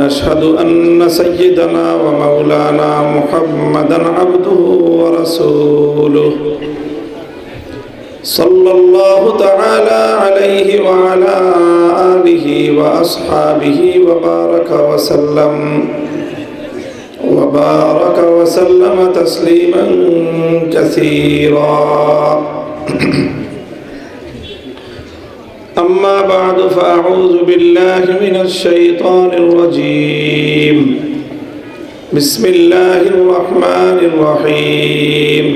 ونشهد أن سيدنا ومولانا محمدا عبده ورسوله صلى الله تعالى عليه وعلى آله وأصحابه وبارك وسلم تسليما كثيرا. أما بعد فأعوذ بالله من الشيطان الرجيم. بسم الله الرحمن الرحيم.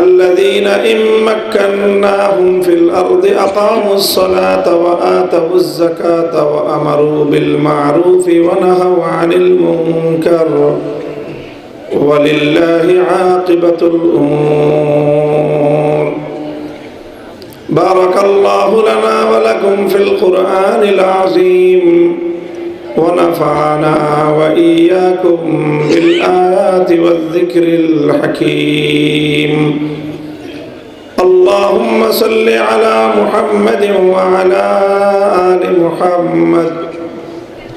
الذين إن مكناهم في الأرض أقاموا الصلاة وآتوا الزكاة وأمروا بالمعروف ونهوا عن المنكر ولله عاقبة الأمور. بارك الله لنا ولكم في القرآن العظيم ونفعنا وإياكم بالآيات والذكر الحكيم. اللهم صل على محمد وعلى آل محمد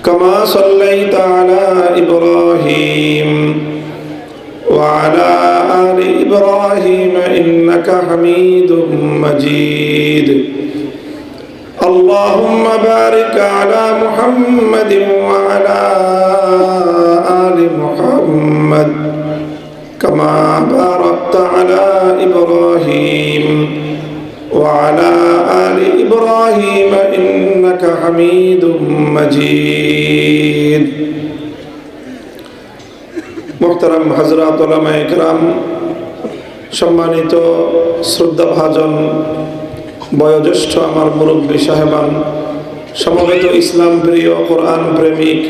كما صليت على إبراهيم وعلى آل إبراهيم إنك حميد مجيد. اللهم بارك على محمد وعلى آل محمد كما باركت على إبراهيم وعلى آل إبراهيم إنك حميد مجيد. মুহতারাম হযরত উলামায়ে কেরাম, সম্মানিত শ্রদ্ধাভাজন বয়োজ্যেষ্ঠ আমার মুরব্বী সাহেবান, সমবেত ইসলাম প্রিয়, কোরআন প্রেমিক,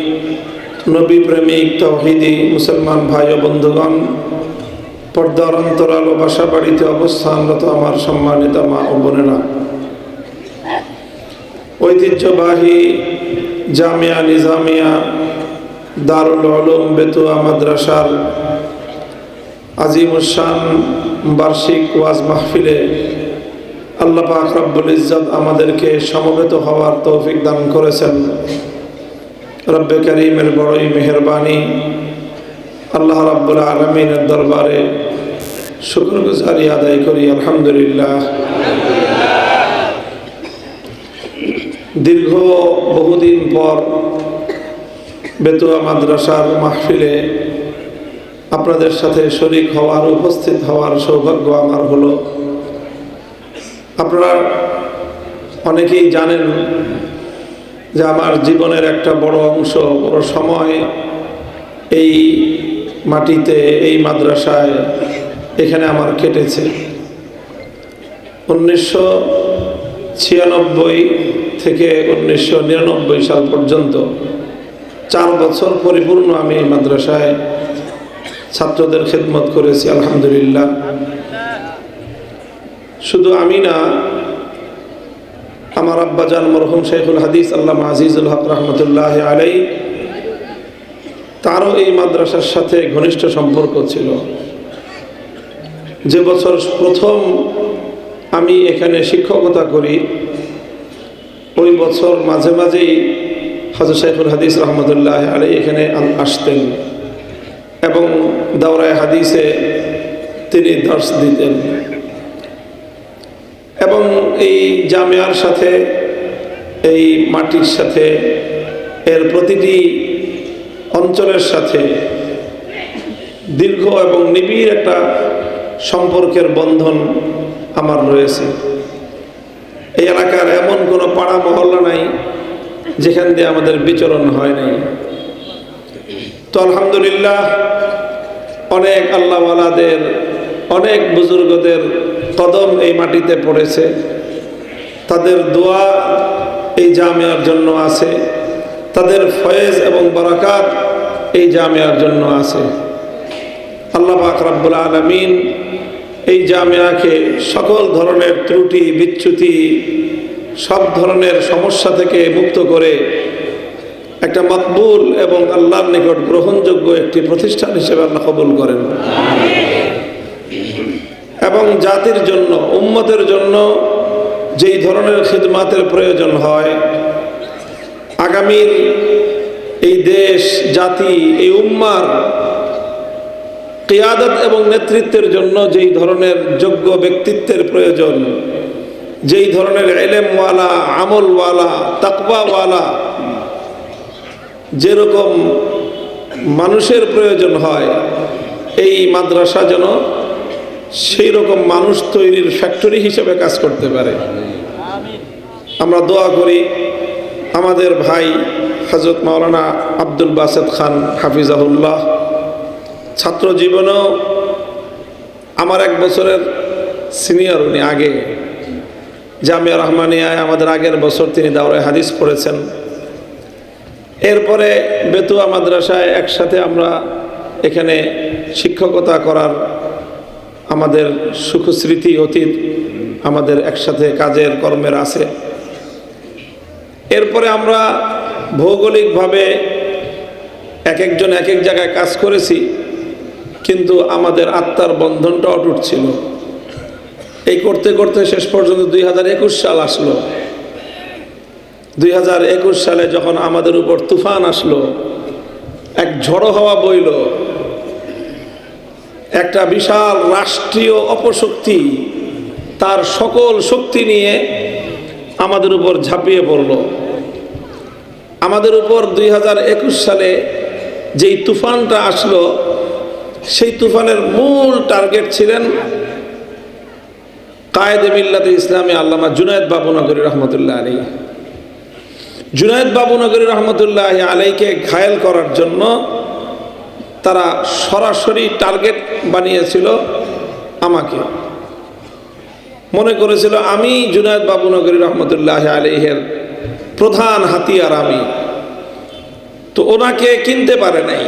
নবী প্রেমিক, তাওহীদি মুসলমান ভাই ও বন্ধুগণ, পর্দার অন্তরাল ও বাসা বাড়িতে অবস্থানরত আমার সম্মানিত মা ও বোনেরা, ঐতিহ্যবাহী জামিয়া নিজামিয়া দারুল উলুম বেতুয়া মাদ্রাসার আজিমুস শান বার্ষিক ওয়াজ মাহফিলে আল্লাহ পাক রব্বুল ইজ্জত আমাদেরকে সমবেত হওয়ার তৌফিক দান করেছেন। রব্বে কারীমের বড়ই মেহেরবানি। আল্লাহ রাব্বুল আলামিনের দরবারে শুকরগুজারি আদায় করি আলহামদুলিল্লাহ। দীর্ঘ বহুদিন পর বেতুয়া মাদ্রাসার মাহফিলে আপনাদের সাথে শরীক হওয়ার, উপস্থিত হওয়ার সৌভাগ্য আমার হলো। আপনারা অনেকেই জানেন যে আমার জীবনের একটা বড় অংশ, বড় সময় এই মাটিতে, এই মাদ্রাসায়, এখানে আমার কেটেছে। 1996 থেকে 1999 সাল পর্যন্ত 4 বছর পরিপূর্ণ আমি এই মাদ্রাসায় ছাত্রদের খেদমত করেছি আলহামদুলিল্লাহ। শুধু আমি না, আমার আব্বাজান মরহুম শাইখুল হাদিস আল্লামা আজিজুল হক রহমতুল্লাহ আলাইহি, তারও এই মাদ্রাসার সাথে ঘনিষ্ঠ সম্পর্ক ছিল। যে বছর প্রথম আমি এখানে শিক্ষকতা করি, ওই বছর মাঝে মাঝেই হযরত শাইখুল হাদিস রহমতুল্লাহ আলাইহি এখানে আসতেন এবং দাওরায়ে হাদিসে তিনি দর্শ দিতেন। এবং এই জামিয়ার সাথে, এই মাটির সাথে, এর প্রতিটি অঞ্চলের সাথে দীর্ঘ এবং নিবিড় একটা সম্পর্কের বন্ধন আমার রয়েছে। এই এলাকার এমন কোনো পাড়া মহল্লা নাই যেখান দিয়ে আমাদের বিচরণ হয় নাই। তো আলহামদুলিল্লাহ, অনেক আল্লাহওয়ালাদের, অনেক বুজুর্গদের কদম এই মাটিতে পড়েছে। তাদের দোয়া এই জামিয়ার জন্য আছে, তাদের ফয়েজ এবং বারাকাত এই জামিয়ার জন্য আছে। আল্লাহ পাক রব্বুল আলামিন এই জামিয়াকে সকল ধরনের ত্রুটি বিচ্যুতি, সব ধরনের সমস্যা থেকে মুক্ত করে একটা মকবুল এবং আল্লাহর নিকট গ্রহণযোগ্য একটি প্রতিষ্ঠান হিসেবে আল্লাহ কবুল করেন। এবং জাতির জন্য, উম্মতের জন্য যেই ধরনের খিদমাতের প্রয়োজন হয়, আগামীর দেশ, জাতি, এই উম্মার কিয়াদত এবং নেতৃত্বের জন্য যেই ধরনের যোগ্য ব্যক্তিত্বের প্রয়োজন, যেই ধরনের ইলমওয়ালা, আমলওয়ালা, তাকওয়াওয়ালা যেরকম মানুষের প্রয়োজন হয়, এই মাদ্রাসা যেন সেই রকম মানুষ তৈরির ফ্যাক্টরি হিসেবে কাজ করতে পারে। আমরা দোয়া করি আমাদের ভাই হযরত মাওলানা আব্দুল বাসেত খান হাফিজাহুল্লাহ ছাত্র জীবনেও আমার 1 বছরের সিনিয়র, উনি আগে জামিয়া রহমানিয়ায় আমাদের আগের বছর তিনি দাওরায়ে হাদিস পড়েছেন। এরপরে বেতুয়া মাদ্রাসায় একসাথে আমরা এখানে শিক্ষকতা করার আমাদের সুখস্মৃতি অতীত আমাদের একসাথে কাজের কর্মের আছে। এরপরে আমরা ভৌগোলিকভাবে এক একজন এক এক জায়গায় কাজ করেছি, কিন্তু আমাদের আত্মার বন্ধনটা অটুট ছিল। এই করতে করতে শেষ পর্যন্ত 2021 সাল আসলো। 2021 সালে যখন আমাদের উপর তুফান আসলো, এক ঝড়ো হাওয়া বইল, একটা বিশাল রাষ্ট্রীয় অপশক্তি তার সকল শক্তি নিয়ে আমাদের উপর ঝাঁপিয়ে পড়ল। আমাদের উপর 2021 সালে যেই তুফানটা আসলো, সেই তুফানের মূল টার্গেট ছিলেন কায়েদে মিল্লাতে ইসলামী আল্লামা জুনায়েদ বাবুনগরী রহমতুল্লাহ আলাইহি। জুনায়েদ বাবুনগরী রহমতুল্লাহ আলাইহিকে ঘায়েল করার জন্য তারা সরাসরি টার্গেট বানিয়েছিল আমাকে। মনে করেছিল আমি জুনায়েদ বাবুনগরী রহমতুল্লাহ আলাইহির প্রধান হাতিয়ার আমি। তো ওনাকে কিনতে পারে নাই।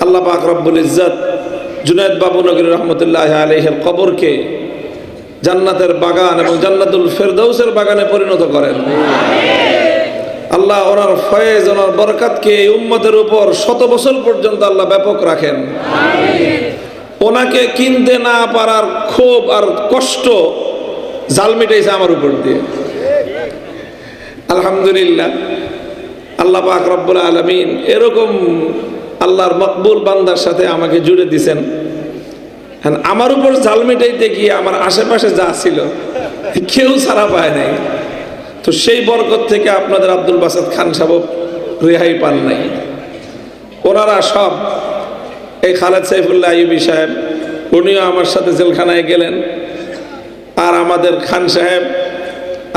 আল্লাহ পাক রব্বুল ইজ্জত জুনায়েদ বাবুনগরী রহমতুল্লাহ আলাইহির কবরকে জান্নাতের বাগান এবং জান্নাতুল ফেরদাউসের বাগানে পরিণত করেন। আল্লাহ ওনার ফয়েজ, ওনার বরকতকে এই উম্মতের উপর 100 বছর পর্যন্ত আল্লাহ ব্যাপক রাখেন। ওনাকে কিনতে না পারার ক্ষোভ আর কষ্ট জাল মিটাইছে আমার উপর দিয়ে। আলহামদুলিল্লাহ, আল্লাহ পাক রব্বুল আলামিন এরকম আল্লাহর মকবুল বান্দার সাথে আমাকে জুড়ে দিছেন। আমার উপর জাল মিটাইতে গিয়ে আমার আশেপাশে যা ছিল কেউ ছাড়া পায় নাই। তো সেই বরকত থেকে আপনাদের আব্দুল বাসেত খান সাহেব রেহাই পান নাই। ওনারা সব, এই খালেদ সাইফুল্লাহ আইয়ুবী সাহেব, উনিও আমার সাথে জেলখানায় গেলেন। আর আমাদের খান সাহেব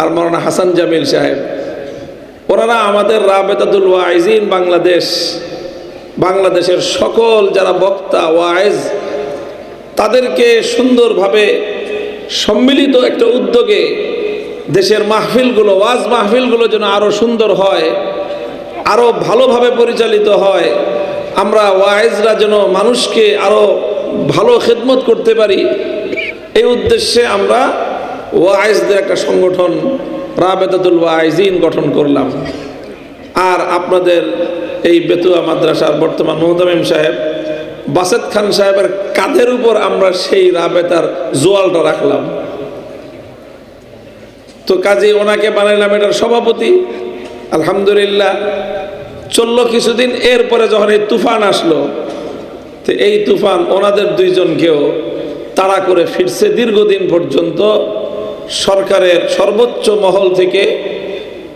আর মাওলানা হাসান জামিল সাহেব, ওনারা আমাদের রাবেতাতুল ওয়াইজিন বাংলাদেশের সকল যারা বক্তা ওয়াইজ, তাদেরকে সুন্দরভাবে সম্মিলিত একটা উদ্যোগে দেশের মাহফিলগুলো, ওয়াজ মাহফিলগুলো যেন আরো সুন্দর হয়, আরো ভালোভাবে পরিচালিত হয়, আমরা ওয়াইজরা যেন মানুষকে আরো ভালো খেদমত করতে পারি, এই উদ্দেশ্যে আমরা ওয়াইজদের একটা সংগঠন রাবেতাতুল ওয়াইজিন গঠন করলাম। আর আপনাদের এই বেতুয়া মাদ্রাসার বর্তমান মুহতামিম সাহেব বাসেত খান সাহেবের কাঁধের উপর আমরা সেই রাবেতার জোয়ালটা রাখলাম। তো কাজে ওনাকে বানাইলাম এটার সভাপতি। আলহামদুলিল্লাহ চললো কিছুদিন। এরপরে যখন এই তুফান আসলো, তো এই তুফান ওনাদের দুইজনকেও তাড়া করে ফিরছে। দীর্ঘদিন পর্যন্ত সরকারের সর্বোচ্চ মহল থেকে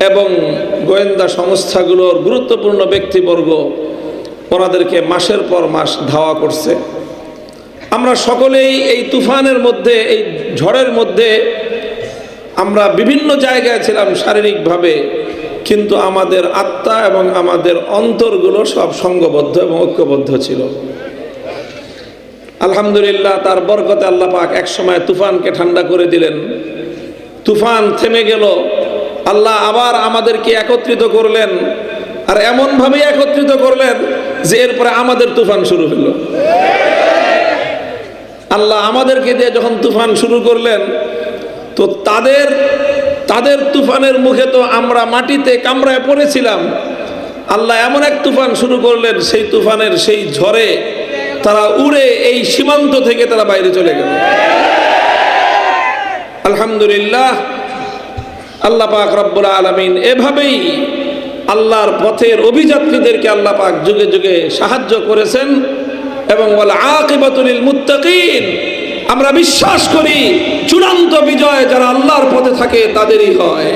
এবং গোয়েন্দা সংস্থাগুলোর গুরুত্বপূর্ণ ব্যক্তিবর্গ ওনাদেরকে মাসের পর মাস ধাওয়া করছে। আমরা সকলেই এই তুফানের মধ্যে, এই ঝড়ের মধ্যে আমরা বিভিন্ন জায়গায় ছিলাম শারীরিকভাবে, কিন্তু আমাদের আত্মা এবং আমাদের অন্তরগুলো সব সংঘবদ্ধ এবং ঐক্যবদ্ধ ছিল। আলহামদুলিল্লাহ, তার বরকতে আল্লাহ পাক এক সময় তুফানকে ঠান্ডা করে দিলেন। তুফান থেমে গেল। আল্লাহ আবার আমাদেরকে একত্রিত করলেন, আর এমনভাবে একত্রিত করলেন যে এরপরে আমাদের তুফান শুরু হলো। আল্লাহ আমাদেরকে দিয়ে যখন তুফান শুরু করলেন, তো তাদের তুফানের মুখে তো আমরা মাটিতে কামড়ায় পড়েছিলাম। আল্লাহ এমন এক তুফান শুরু করলেন, সেই তুফানের সেই ঝড়ে তারা উড়ে এই সীমান্ত থেকে তারা বাইরে চলে গেল। আলহামদুলিল্লাহ, আল্লাহ পাক রব্বুল আলামিন এভাবেই আল্লাহর পথের অভিযাত্রীদেরকে আল্লাহ পাক যুগে যুগে সাহায্য করেছেন। এবং ওয়াল আকিবাতুল লিল মুত্তাকিন, আমরা বিশ্বাস করি চূড়ান্ত বিজয় যারা আল্লাহর পথে থাকে তাদেরই হয়।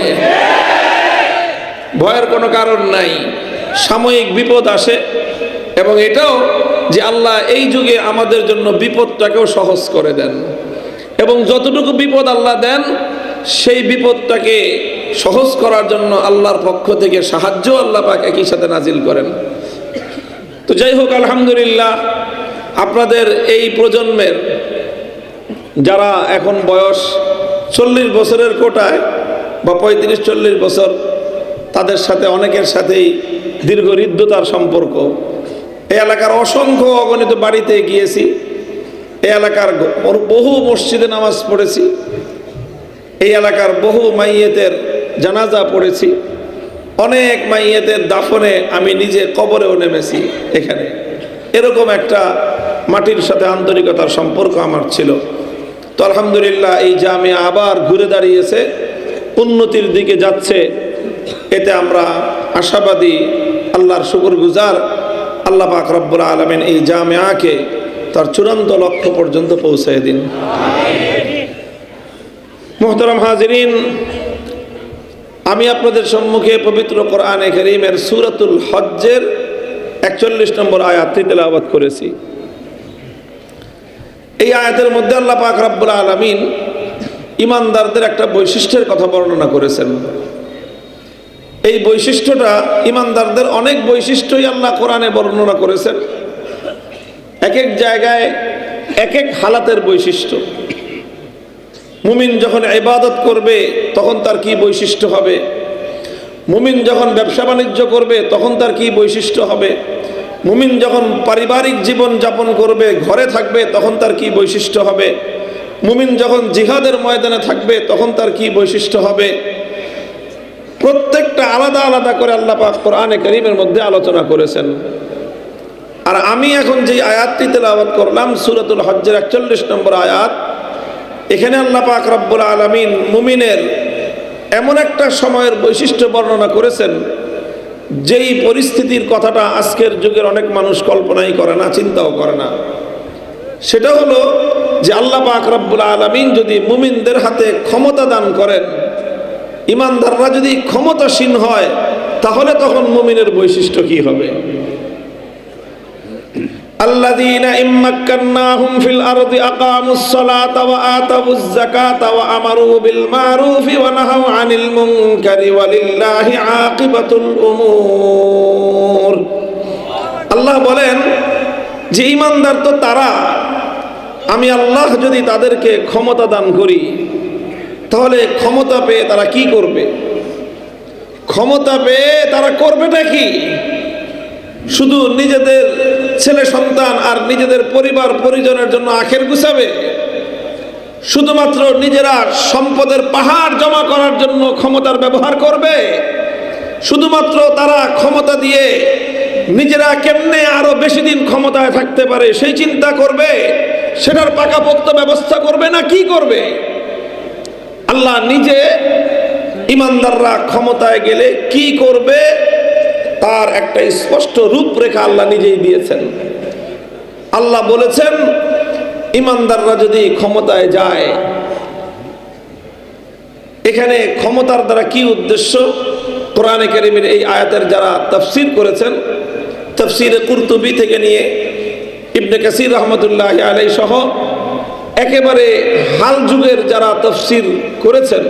ভয়ের কোনো কারণ নাই। সাময়িক বিপদ আসে, এবং এটাও যে আল্লাহ এই যুগে আমাদের জন্য বিপদটাকেও সহজ করে দেন, এবং যতটুকু বিপদ আল্লাহ দেন সেই বিপদটাকে সহজ করার জন্য আল্লাহর পক্ষ থেকে সাহায্য আল্লাহ পাক একই সাথে নাজিল করেন। তো যাই হোক, আলহামদুলিল্লাহ, আপনাদের এই প্রজন্মের যারা এখন বয়স 40 বছরের কোটায় বা 35-40 বছর, তাদের সাথে অনেকের সাথেই দীর্ঘ হৃদ্যতার সম্পর্ক। এই এলাকার অসংখ্য অগণিত বাড়িতে গিয়েছি, এই এলাকার বহু মসজিদে নামাজ পড়েছি, এই এলাকার বহু মাইয়েতের জানাজা পড়েছি, অনেক মাইয়েতের দাফনে আমি নিজে কবরেও নেমেছি। এখানে এরকম একটা মাটির সাথে আন্তরিকতার সম্পর্ক আমার ছিল। তো আলহামদুলিল্লাহ, এই জামিয়া আবার ঘুরে দাঁড়িয়েছে, উন্নতির দিকে যাচ্ছে, এতে আমরা আশাবাদী, আল্লাহর শুকরগুজার। আল্লাহ পাক রব্বুল আলামিন এই জামিয়াকে তার চূড়ান্ত লক্ষ্য পর্যন্ত পৌঁছে দিন। মুহতারাম হাজিরিন, আমি আপনাদের সম্মুখে পবিত্র কোরআনে কারীমের সূরাতুল হজ্জের 41 নম্বর আয়াতটি তেলাওয়াত করেছি। এই আয়াতের মধ্যে আল্লাহ পাক রব্বুল আলামিন ঈমানদারদের একটা বৈশিষ্ট্যের কথা বর্ণনা করেছেন। এই বৈশিষ্ট্যটা, ঈমানদারদের অনেক বৈশিষ্ট্যই আল্লাহ কোরআনে বর্ণনা করেছেন, এক এক জায়গায় এক এক হালাতের বৈশিষ্ট্য। মুমিন যখন ইবাদত করবে তখন তার কি বৈশিষ্ট্য হবে, মুমিন যখন ব্যবসা বাণিজ্য করবে তখন তার কি বৈশিষ্ট্য হবে, মুমিন যখন পারিবারিক জীবন যাপন করবে, ঘরে থাকবে, তখন তার কি বৈশিষ্ট্য হবে, মুমিন যখন জিহাদের ময়দানে থাকবে তখন তার কি বৈশিষ্ট্য হবে, প্রত্যেকটা আলাদা আলাদা করে আল্লাহ পাক কোরআনে কারীমের মধ্যে আলোচনা করেছেন। আর আমি এখন যে আয়াতটি তেলাওয়াত করলাম, সূরাতুল হজ্জের 41 নম্বর আয়াত, এখানে আল্লাহ পাক রব্বুল আলামিন মুমিনের এমন একটা সময়ের বৈশিষ্ট্য বর্ণনা করেছেন, যেই পরিস্থিতির কথাটা আজকের যুগের অনেক মানুষ কল্পনাই করে না, চিন্তাও করে না। সেটা হলো যে আল্লাহ পাক রব্বুল আলামিন যদি মুমিনদের হাতে ক্ষমতা দান করেন, ঈমানদাররা যদি ক্ষমতাসীন হয়, তাহলে তখন মুমিনের বৈশিষ্ট্য কি হবে। আল্লাযীনা ইম্মাক্কান্নাহুম ফিল আরদি আকামুস সালাতা ওয়া আতাউয যাকাতা ওয়া আমারু বিল মারুফি ওয়া নাহাউ আনিল মুনকারি ওয়ালিল্লাহি আকিবাতুল উমুর। আল্লাহ বলেন যে ঈমানদার তো তারা, আমি আল্লাহ যদি তাদেরকে ক্ষমতা দান করি, তাহলে ক্ষমতা পেয়ে তারা কি করবে? ক্ষমতা পেয়ে তারা করবেটা কি? শুধু নিজেদের ছেলে সন্তান আর নিজেদের পরিবার পরিজনের জন্য আখের গুছাবে? শুধুমাত্র নিজেরা সম্পদের পাহাড় জমা করার জন্য ক্ষমতার ব্যবহার করবে? শুধুমাত্র তারা ক্ষমতা দিয়ে নিজেরা কেমনে আরো বেশি দিন ক্ষমতায় থাকতে পারে সেই চিন্তা করবে? সেটার পাকাপোক্ত ব্যবস্থা করবে না কি করবে? আল্লাহ নিজে ঈমানদাররা ক্ষমতায় গেলে কি করবে তার একটা স্পষ্ট রূপরেখা আল্লাহ নিজেই দিয়েছেন। আল্লাহ বলেছেন, ঈমানদাররা যদি ক্ষমতায় যায়, এখানে ক্ষমতার দ্বারা কি উদ্দেশ্য? কোরআনে কারীমের এই আয়াতের যারা তাফসীর করেছেন, তাফসীরে কুরতুবী থেকে নিয়ে ইবনে কাসির রাহমাতুল্লাহি আলাইহি সহ একেবারে হাল যুগের যারা তাফসীর করেছেন,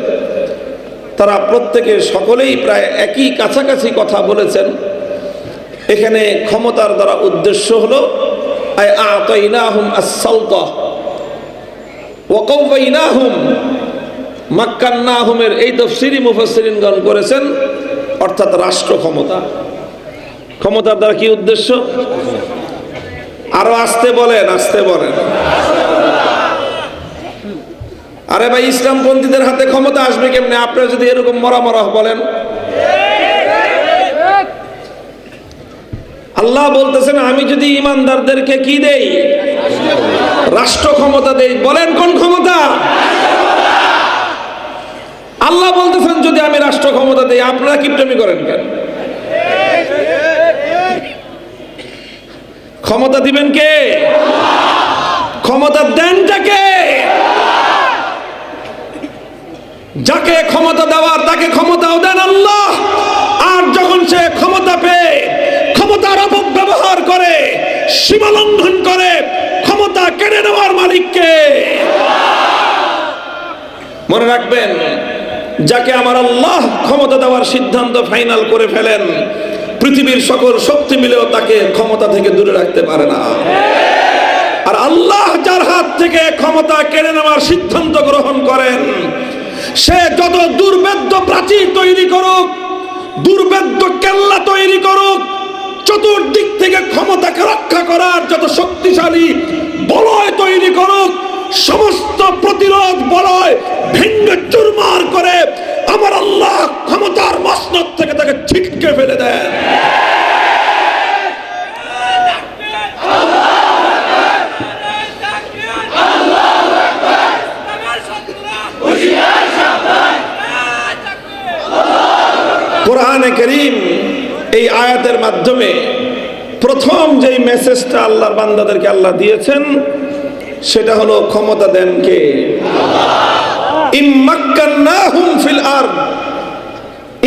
তারা প্রত্যেকে সকলেই প্রায় একই কাছাকাছি কথা বলেছেন। এখানে ক্ষমতার দ্বারা উদ্দেশ্য হলো আ'তাইনাহুম আস-সালতা ওয়া কাওয়াইনাহুম, মাক্কান্নাহুমের এই তাফসীরি মুফাসসিরিনগণ করেছেন অর্থাৎ রাষ্ট্র ক্ষমতা। ক্ষমতার দ্বারা কি উদ্দেশ্য? আরো আসতে বলেন, আসতে বলেন। আরে ভাই, ইসলামপন্থীদের হাতে ক্ষমতা আসবে কেমনে? আপনারা যদি এরকম মরা মরা বলেন। আল্লাহ বলতেছেন, আমি যদি ঈমানদারদেরকে কি দেই? রাষ্ট্র ক্ষমতা দেই। বলেন কোন ক্ষমতা? আল্লাহ বলতেছেন যদি আমি রাষ্ট্র ক্ষমতা দেই, আপনারা কিপটামি করেন কেন? ক্ষমতা দিবেন কে? ক্ষমতা দেনটা কে? যাকে ক্ষমতা দেওয়ার তাকে ক্ষমতাও দেন আল্লাহ। আর যখন সে ক্ষমতা পেয়ে ক্ষমতার অপব্যবহার করে, সীমা লঙ্ঘন করে, ক্ষমতা কেড়ে নেওয়ার মালিককে মনে রাখবেন। যাকে আমার আল্লাহ ক্ষমতা দেওয়ার সিদ্ধান্ত ফাইনাল করে ফেলেন, পৃথিবীর সকল শক্তি মিলেও তাকে ক্ষমতা থেকে দূরে রাখতে পারে না। আর আল্লাহ যার হাত থেকে ক্ষমতা কেড়ে নেওয়ার সিদ্ধান্ত গ্রহণ করেন, সে যত দুর্ভেদ্য প্রাচীর তৈরি করুক, দুর্ভেদ্য কেল্লা তৈরি করুক, চতুর্দিক থেকে ক্ষমতাকে রক্ষা করার যত শক্তিশালী বলয় তৈরি করুক, সমস্ত প্রতিরোধ বলয় ভেঙ্গে চুরমার করে আমার আল্লাহ ক্ষমতার মসনদ থেকে তাকে ছিটকে ফেলে দেন। কোরআনে কারীম এই আয়াতের মাধ্যমে প্রথম যেই মেসেজটা আল্লাহর বান্দাদেরকে আল্লাহ দিয়েছেন সেটা হলো ক্ষমতা দেন কে? ইম্মাক্কান্নাহুম ফিল আরদ,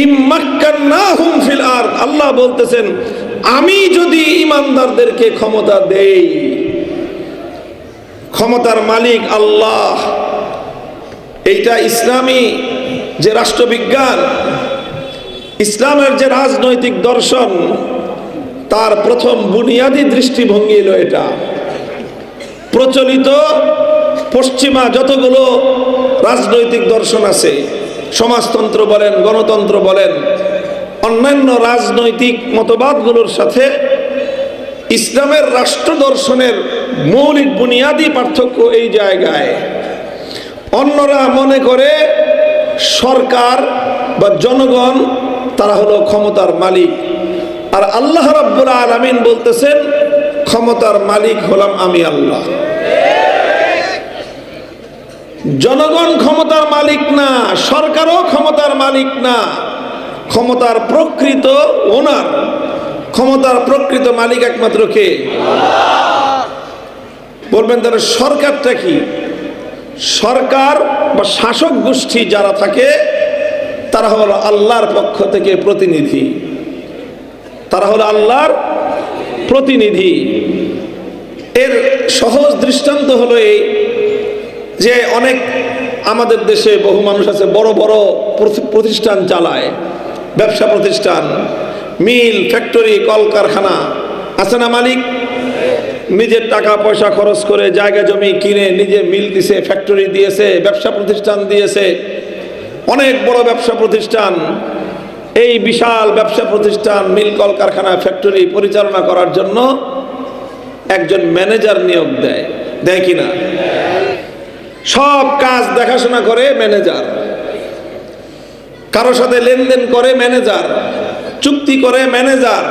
ইম্মাক্কান্নাহুম ফিল আরদ। আল্লাহ বলতেছেন, আমি যদি ঈমানদারদেরকে ক্ষমতা দেই, ক্ষমতার মালিক আল্লাহ। এইটা ইসলামী যে রাষ্ট্রবিজ্ঞান, ইসলামের যে রাজনৈতিক দর্শন, তার প্রথম বুনিয়াদী দৃষ্টিভঙ্গি হলো এটা। প্রচলিত পশ্চিমা যতগুলো রাজনৈতিক দর্শন আছে, সমাজতন্ত্র বলেন, গণতন্ত্র বলেন, অন্যান্য রাজনৈতিক মতবাদগুলোর সাথে ইসলামের রাষ্ট্র দর্শনের মৌলিক বুনিয়াদী পার্থক্য এই জায়গায়। অন্যরা মনে করে সরকার বা জনগণ তারা হলো ক্ষমতার মালিক, আর আল্লাহ রাব্বুল আলামিন বলতেছেন ক্ষমতার মালিক হলাম আমি আল্লাহ। জনগণ ক্ষমতার মালিক না, সরকারও ক্ষমতার মালিক না, ক্ষমতার প্রকৃত ওনার, ক্ষমতার প্রকৃত মালিক একমাত্র কে? বলবেন তাহলে সরকারটা কি? সরকার বা শাসক গোষ্ঠী যারা থাকে তারা হলো আল্লাহর পক্ষ থেকে প্রতিনিধি, তারা হলো আল্লাহর প্রতিনিধি। এর সহজ দৃষ্টান্ত হলো এই যে অনেক আমাদের দেশে বহু মানুষ আছে বড় বড় প্রতিষ্ঠান চালায়, ব্যবসা প্রতিষ্ঠান, মিল, ফ্যাক্টরি, কলকারখানা আছে না? মালিক নিজের টাকা পয়সা খরচ করে জায়গা জমি কিনে নিজে মিল দিয়েছে, ফ্যাক্টরি দিয়েছে, ব্যবসা প্রতিষ্ঠান দিয়েছে, অনেক বড় ব্যবসা প্রতিষ্ঠান। এই বিশাল ব্যবসা প্রতিষ্ঠান, মিল, কলকারখানা, ফ্যাক্টরি পরিচালনা করার জন্য একজন ম্যানেজার নিয়োগ দেয়, দেয় কিনা? সব কাজ দেখাশোনা করে ম্যানেজার, কারো সাথে লেনদেন করে ম্যানেজার, চুক্তি করে ম্যানেজার,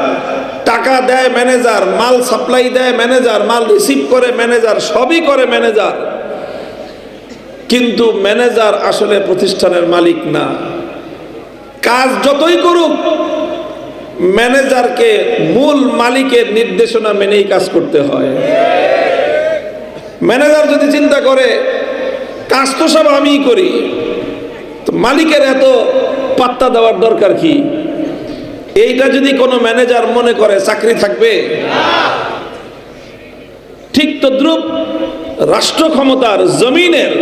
টাকা দেয় ম্যানেজার, মাল সাপ্লাই দেয় ম্যানেজার, মাল রিসিভ করে ম্যানেজার, সবই করে ম্যানেজার। কিন্তু ম্যানেজার আসলে প্রতিষ্ঠানের মালিক না। কাজ যতই করুক, ম্যানেজারকে মূল মালিকের নির্দেশনা মেনেই কাজ করতে হয়। ম্যানেজার যদি চিন্তা করে কাজ তো সব আমিই করি, তো মালিকের এত পাত্তা দেওয়ার দরকার কি? এইটা যদি কোনো ম্যানেজার মনে করে, চাকরি থাকবে? ঠিক তদ্রূপ রাষ্ট্র ক্ষমতার, জমিনের,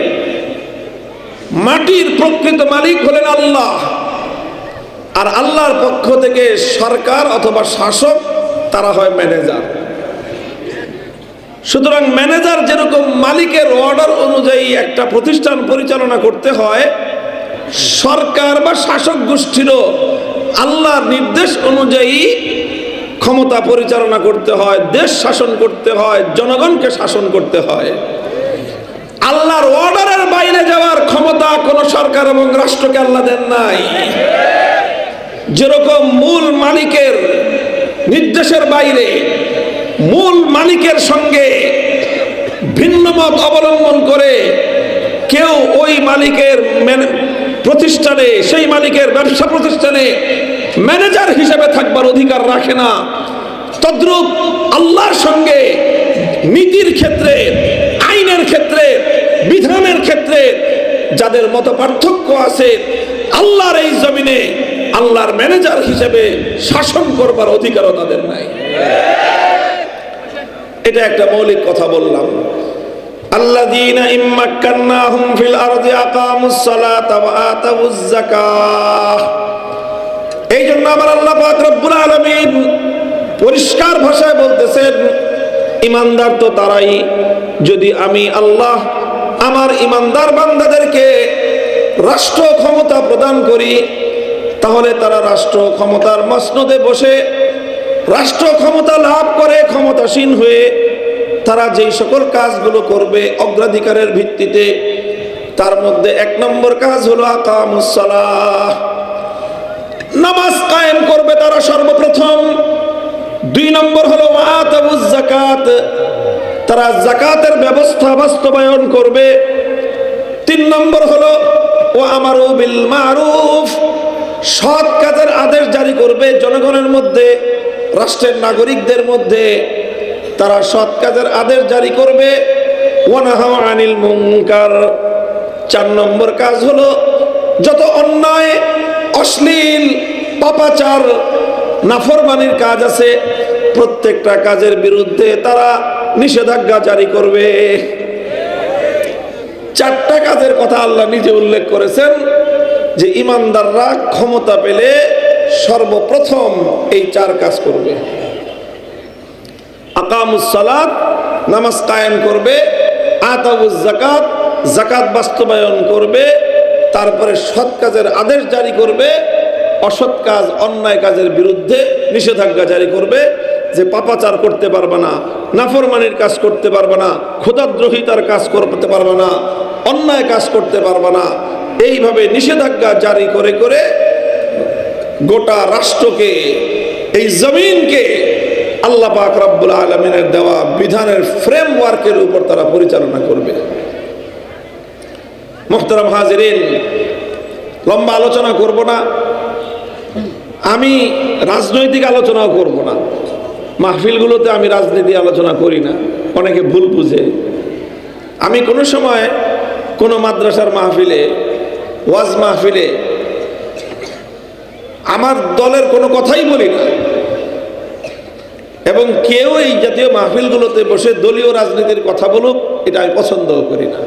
মাটির প্রকৃত মালিক হলেন আল্লাহ। আর আল্লাহর পক্ষ থেকে সরকার অথবা শাসক তারা হয় ম্যানেজার। সুতরাং ম্যানেজার যেরকম মালিকের অর্ডার অনুযায়ী একটা প্রতিষ্ঠান পরিচালনা করতে হয়, সরকার বা শাসক গোষ্ঠীরও আল্লাহর নির্দেশ অনুযায়ী ক্ষমতা পরিচালনা করতে হয়, দেশ শাসন করতে হয়, জনগণকে শাসন করতে হয়। আল্লাহর অর্ডারের বাইরে যাওয়ার ক্ষমতা কোন সরকার এবং রাষ্ট্রকে আল্লাহ দেন নাই। যেরকম মূল মালিকের নির্দেশের বাইরে মূল মালিকের সঙ্গে ভিন্ন মত অবলম্বন করে কেউ ওই মালিকের প্রতিষ্ঠানে, সেই মালিকের ব্যবসা প্রতিষ্ঠানে ম্যানেজার হিসেবে থাকবার অধিকার রাখে না। তদ্রূপ আল্লাহর সঙ্গে নীতির ক্ষেত্রে, আইনের ক্ষেত্রে, বিধানের ক্ষেত্রে যাদের মত পার্থক্য আছে, আল্লাহর এই জমিনে আল্লাহর ম্যানেজার হিসেবে শাসন করবার অধিকারও তাদের নাই। এটা একটা মৌলিক কথা বললাম। আল্লাযীনা ইম্মাক্কান্নাহুম ফিল আরদি আকামুস সালাতা ওয়া আতাউয যাকাহ। এই জন্য আমার আল্লাহ পাক রব্বুল আলামিন পরিষ্কার ভাষায় বলতেছেন, ইমানদার তো তারাই যদি আমি আল্লাহ আমার ইমানদার বান্দাদেরকে রাষ্ট্র ক্ষমতা প্রদান করি, তাহলে তারা রাষ্ট্র ক্ষমতার মসনদে বসে রাষ্ট্র ক্ষমতা লাভ করে ক্ষমতাসীন হয়ে তারা যেই সকল কাজগুলো করবে অগ্রাধিকারের ভিত্তিতে, তার মধ্যে 1 নম্বর কাজ হলো আকামুস সালাহ, নামাজ কায়েম করবে তারা সর্বপ্রথম। 2 নম্বর হলো আতাউয যাকাত, তারা যাকাতের ব্যবস্থা বাস্তবায়ন করবে। 3 নম্বর হলো ওয়া আমারু বিল মারুফ, সৎ কাজের আদেশ জারি করবে জনগণের মধ্যে, রাষ্ট্রের নাগরিকদের মধ্যে তারা সৎ কাজের আদেশ জারি করবে। ওয়া নাহাউ আনিল মুনকার, 4 নম্বর কাজ হলো যত অন্যায়, অশ্লীল, পাপাচার, নাফরমানির কাজ আছে প্রত্যেকটা কাজের বিরুদ্ধে তারা নিষেধাজ্ঞা জারি করবে। 4টা কাজের কথা আল্লাহ নিজে উল্লেখ করেছেন যে ইমানদাররা ক্ষমতা পেলে সর্বপ্রথম এই 4 কাজ করবে। আকামুস সালাত, নামাজ কায়েম করবে, আতাউয যাকাত, যাকাত বাস্তবায়ন করবে, তারপরে সৎ কাজের আদেশ জারি করবে, অসৎ কাজ অন্যায় কাজের বিরুদ্ধে নিষেধাজ্ঞা জারি করবে, যে পাপাচার করতে পারবে না, নাফরমানির কাজ করতে পারবে না, খোদাদ্রোহিতার কাজ করতে পারবে না, অন্যায় কাজ করতে পারবে না। এইভাবে নিষেধাজ্ঞা জারি করে করে গোটা রাষ্ট্রকে, এই জমিনকে আল্লাহ পাক রব্বুল আলামিনের দেওয়া বিধানের ফ্রেমওয়ার্কের উপর তারা পরিচালনা করবে। মুহতারাম হাজিরিন, লম্বা আলোচনা করব না, আমি রাজনৈতিক আলোচনাও করব না। মাহফিলগুলোতে আমি রাজনীতি আলোচনা করি না, অনেকে ভুল বুঝে। আমি কোনো সময় কোনো মাদ্রাসার মাহফিলে, ওয়াজ মাহফিলে আমার দলের কোনো কথাই বলি না, এবং কেউ এই জাতীয় মাহফিলগুলোতে বসে দলীয় রাজনীতির কথা বলুক, এটা আমি পছন্দও করি না।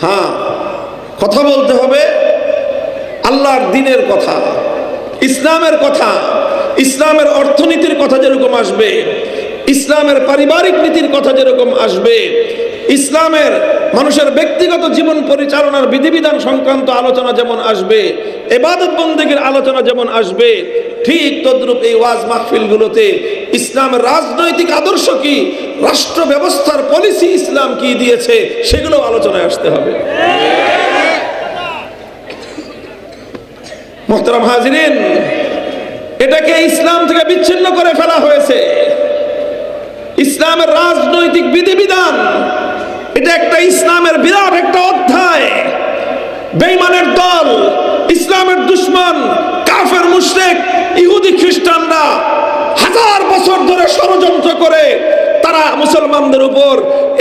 হ্যাঁ, কথা বলতে হবে আল্লাহর দ্বীনের কথা, ইসলামের কথা, ইসলামের অর্থনীতির কথা যেরকম আসবে, ইসলামের পারিবারিক নীতির কথা যেরকম আসবে, ইসলামের মানুষের ব্যক্তিগত জীবন পরিচালনার বিধিবিধান সংক্রান্ত আলোচনা যেমন আসবে, ইবাদত বন্দেগীর আলোচনা যেমন আসবে, ঠিক তদ্রূপ এই ওয়াজ মাহফিলগুলোতে ইসলামের রাজনৈতিক আদর্শ কি, রাষ্ট্র ব্যবস্থার পলিসি ইসলাম কি দিয়েছে, সেগুলো আলোচনায় আসতে হবে। মুহতারাম হাজিরিন, এটাকে ইসলাম থেকে বিচ্ছিন্ন করে ফেলা হয়েছে। ইসলামের রাজনৈতিক বিধিবিধান, এটা একটা ইসলামের বিরাট একটা অধ্যায়। বেঈমানের দল, ইসলামের দুশমন, কাফের মুশরিক, ইহুদি খ্রিস্টানরা 1000 বছর ধরে ষড়যন্ত্র করে তারা মুসলমানদের উপর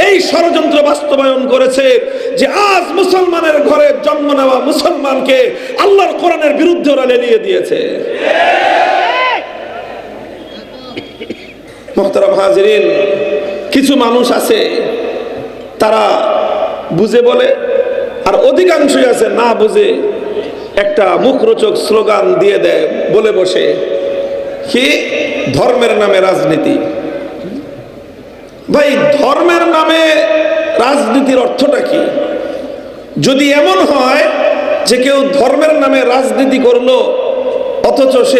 এই ষড়যন্ত্র বাস্তবায়ন করেছে যে আজ মুসলমানের ঘরে জন্ম নেওয়া মুসলমানকে আল্লাহর কোরআনের বিরুদ্ধে ওরা লেলিয়ে দিয়েছে। মুহতারাম হাজিরিন, কিছু মানুষ আছে তারা বুঝে বলে, আর অধিকাংশই আছে না বুঝে একটা মুখরোচক স্লোগান দিয়ে দেয়, বলে বসে কি ধর্মের নামে রাজনীতি। ভাই, ধর্মের নামে রাজনীতির অর্থটা কি? যদি এমন হয় যে কেউ ধর্মের নামে রাজনীতি করলো অথচ সে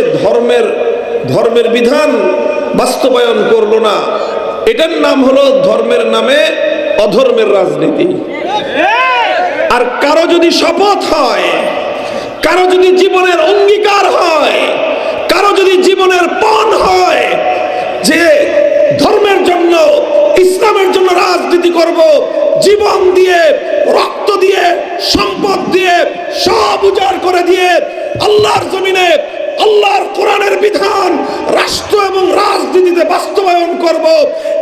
ধর্মের বিধান বাস্তবায়ন করলো না, এটার নাম হলো ধর্মের নামে অধর্মের রাজনীতি। আর কারো যদি শপথ হয়, কারো যদি জীবনের অঙ্গীকার হয়, কারো যদি জীবনের পণ হয় যে ধর্মের জন্য, ইসলামের জন্য রাজনীতি করব, জীবন দিয়ে, রক্ত দিয়ে, সম্পদ দিয়ে, সব উজাড় করে দিয়ে আল্লাহর জমিনে আল্লাহর কোরআনের বিধান রাষ্ট্র এবং রাজনীতিতে বাস্তবায়ন করব,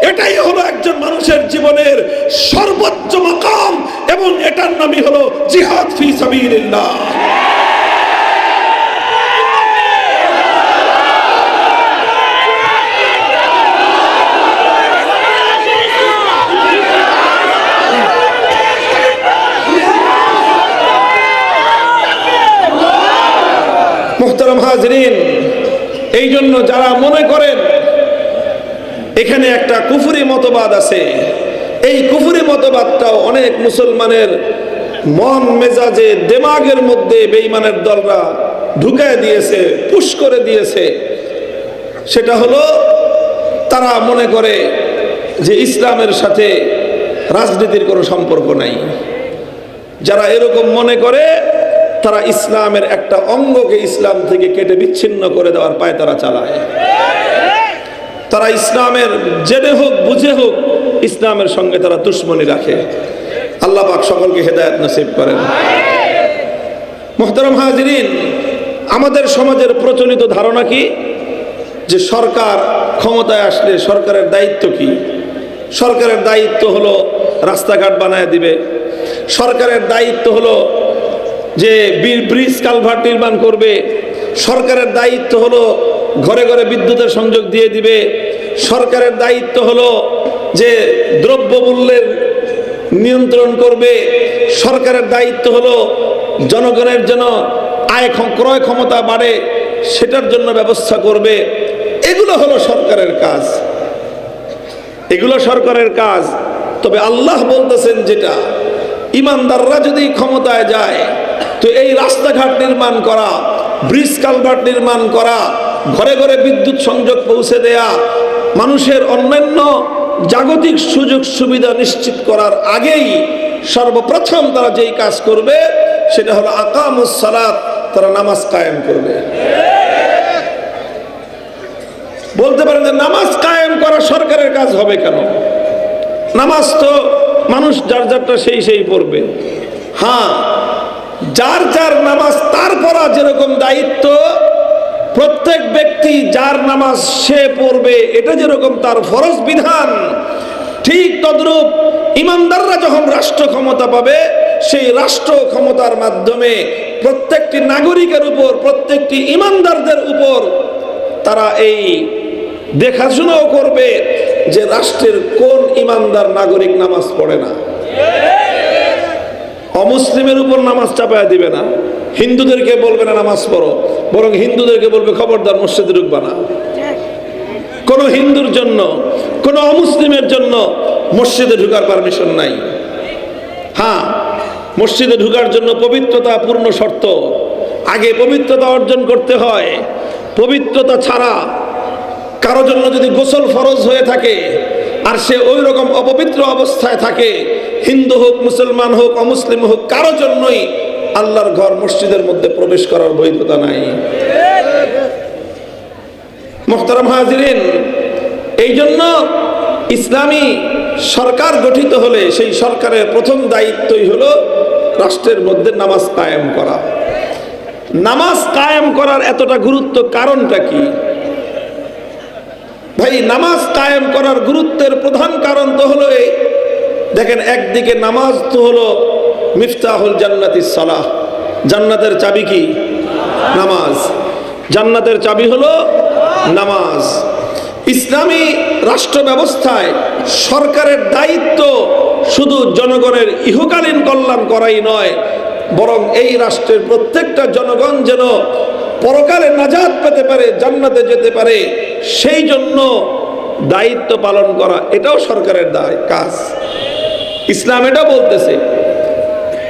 এটাই হলো একজন মানুষের জীবনের সর্বোচ্চ মাকাম, এবং এটার নামই হলো জিহাদ ফি সাবিলিল্লাহ। মুহতারাম হাজরিন, এই জন্য যারা মনে করেন এখানে একটা কুফরি মতবাদ আছে, এই কুফরি মতবাদটাও অনেক মুসলমানের মন মেজাজে দিমাগের মধ্যে বেঈমানের দলরা ঢুকায় দিয়েছে, পুশ করে দিয়েছে। সেটা হলো তারা মনে করে যে ইসলামের সাথে রাজনীতির কোনো সম্পর্ক নাই। যারা এরকম মনে করে তারা ইসলামের একটা অঙ্গকে ইসলাম থেকে কেটে বিচ্ছিন্ন করে দেওয়ার পায় তারা চালায়। তারা ইসলামের জেনে হোক বুঝে হোক ইসলামের সঙ্গে তারা দুশ্মনী রাখে। আল্লাহ পাক সকলকে হেদায়েত নসিব করেন। মুহতারাম হাজিরিন, আমাদের সমাজের প্রচলিত ধারণা কি যে সরকার ক্ষমতায় আসলে সরকারের দায়িত্ব কি? সরকারের দায়িত্ব হলো রাস্তাঘাট বানায় দিবে, সরকারের দায়িত্ব হলো যে ব্রিজ কালভার্ট নির্মাণ করবে, সরকারের দায়িত্ব হলো ঘরে ঘরে বিদ্যুতের সংযোগ দিয়ে দিবে, সরকারের দায়িত্ব হলো যে দ্রব্যমূল্যের নিয়ন্ত্রণ করবে, সরকারের দায়িত্ব হলো জনগণের জন্য আয় ক্রয় ক্ষমতা বাড়ে সেটার জন্য ব্যবস্থা করবে। এগুলো হলো সরকারের কাজ, এগুলো সরকারের কাজ। তবে আল্লাহ বলতেছেন যেটা ইমানদাররা যদি ক্ষমতায় যায় তো এই রাস্তাঘাট নির্মাণ করা, ব্রিজ কালভার্ট নির্মাণ করা, ঘরে ঘরে বিদ্যুৎ সংযোগ পৌঁছে দেয়া, মানুষের অন্যান্য জাগতিক সুযোগ সুবিধা নিশ্চিত করার আগেই সর্বপ্রথম তারা যেই কাজ করবে সেটা হলো আকামুস সালাত, তারা নামাজ কায়েম করবে। বলতে পারেন যে নামাজ কায়েম করা সরকারের কাজ হবে কেন? নামাজ তো মানুষ যার যারটা সেই পড়বে। হ্যাঁ, যার যার নামাজ তার পড়া যেরকম দায়িত্ব, প্রত্যেক ব্যক্তি যার নামাজ সে পড়বে এটা যেরকম তার ফরজ বিধান, ঠিক তদ্রূপ ইমানদাররা যখন রাষ্ট্র ক্ষমতা পাবে সেই রাষ্ট্র ক্ষমতার মাধ্যমে প্রত্যেকটি নাগরিকের উপর, প্রত্যেকটি ইমানদারদের উপর তারা এই দেখাশোনাও করবে যে রাষ্ট্রের কোন ইমানদার নাগরিক নামাজ পড়ে না। অমুসলিমের উপর নামাজ চাপায়া দিবে না, হিন্দুদেরকে বলবে না নামাজ পড়ো, বরং হিন্দুদেরকে বলবে খবরদার মসজিদে ঢুকবা না। কোন হিন্দুর জন্য, কোন অমুসলিমের জন্য মসজিদে ঢুকার পারমিশন নাই। হ্যাঁ, মসজিদে ঢুকার জন্য পবিত্রতা পূর্ণ শর্ত, আগে পবিত্রতা অর্জন করতে হয়। পবিত্রতা ছাড়া কারো জন্য যদি গোসল ফরজ হয়ে থাকে আর সে ওই রকম অপবিত্র অবস্থায় থাকে, হিন্দু হোক, মুসলমান হোক, অমুসলিম হোক, কারো জন্যই আল্লাহর ঘর মসজিদের মধ্যে প্রবেশ করার বৈধতা নাই। মুহতারাম হাজিরিন, এই জন্য ইসলামী সরকার গঠিত হলে সেই সরকারের প্রথম দায়িত্বই হলো রাষ্ট্রের মধ্যে নামাজ কায়েম করা। নামাজ কায়েম করার এতটা গুরুত্ব কারণটা কি ভাই? নামাজ কায়েম করার গুরুত্বের প্রধান কারণ তো হলো এই, দেখেন, একদিকে নামাজ তো হলো মিফতাহুল জান্নাতিস সালাহ, জান্নাতের চাবি কি? নামাজ। জান্নাতের চাবি হলো নামাজ। ইসলামী রাষ্ট্র ব্যবস্থায় সরকারের দায়িত্ব শুধু জনগণের ইহকালীন কল্যাণ করাই নয়, বরং এই রাষ্ট্রের প্রত্যেকটা জনগণ যেন পরকালে নাজাত পেতে পারে, জান্নাতে যেতে পারে, সেই জন্য দায়িত্ব পালন করা, এটাও সরকারের কাজ। ইসলাম এটা বলতেছে।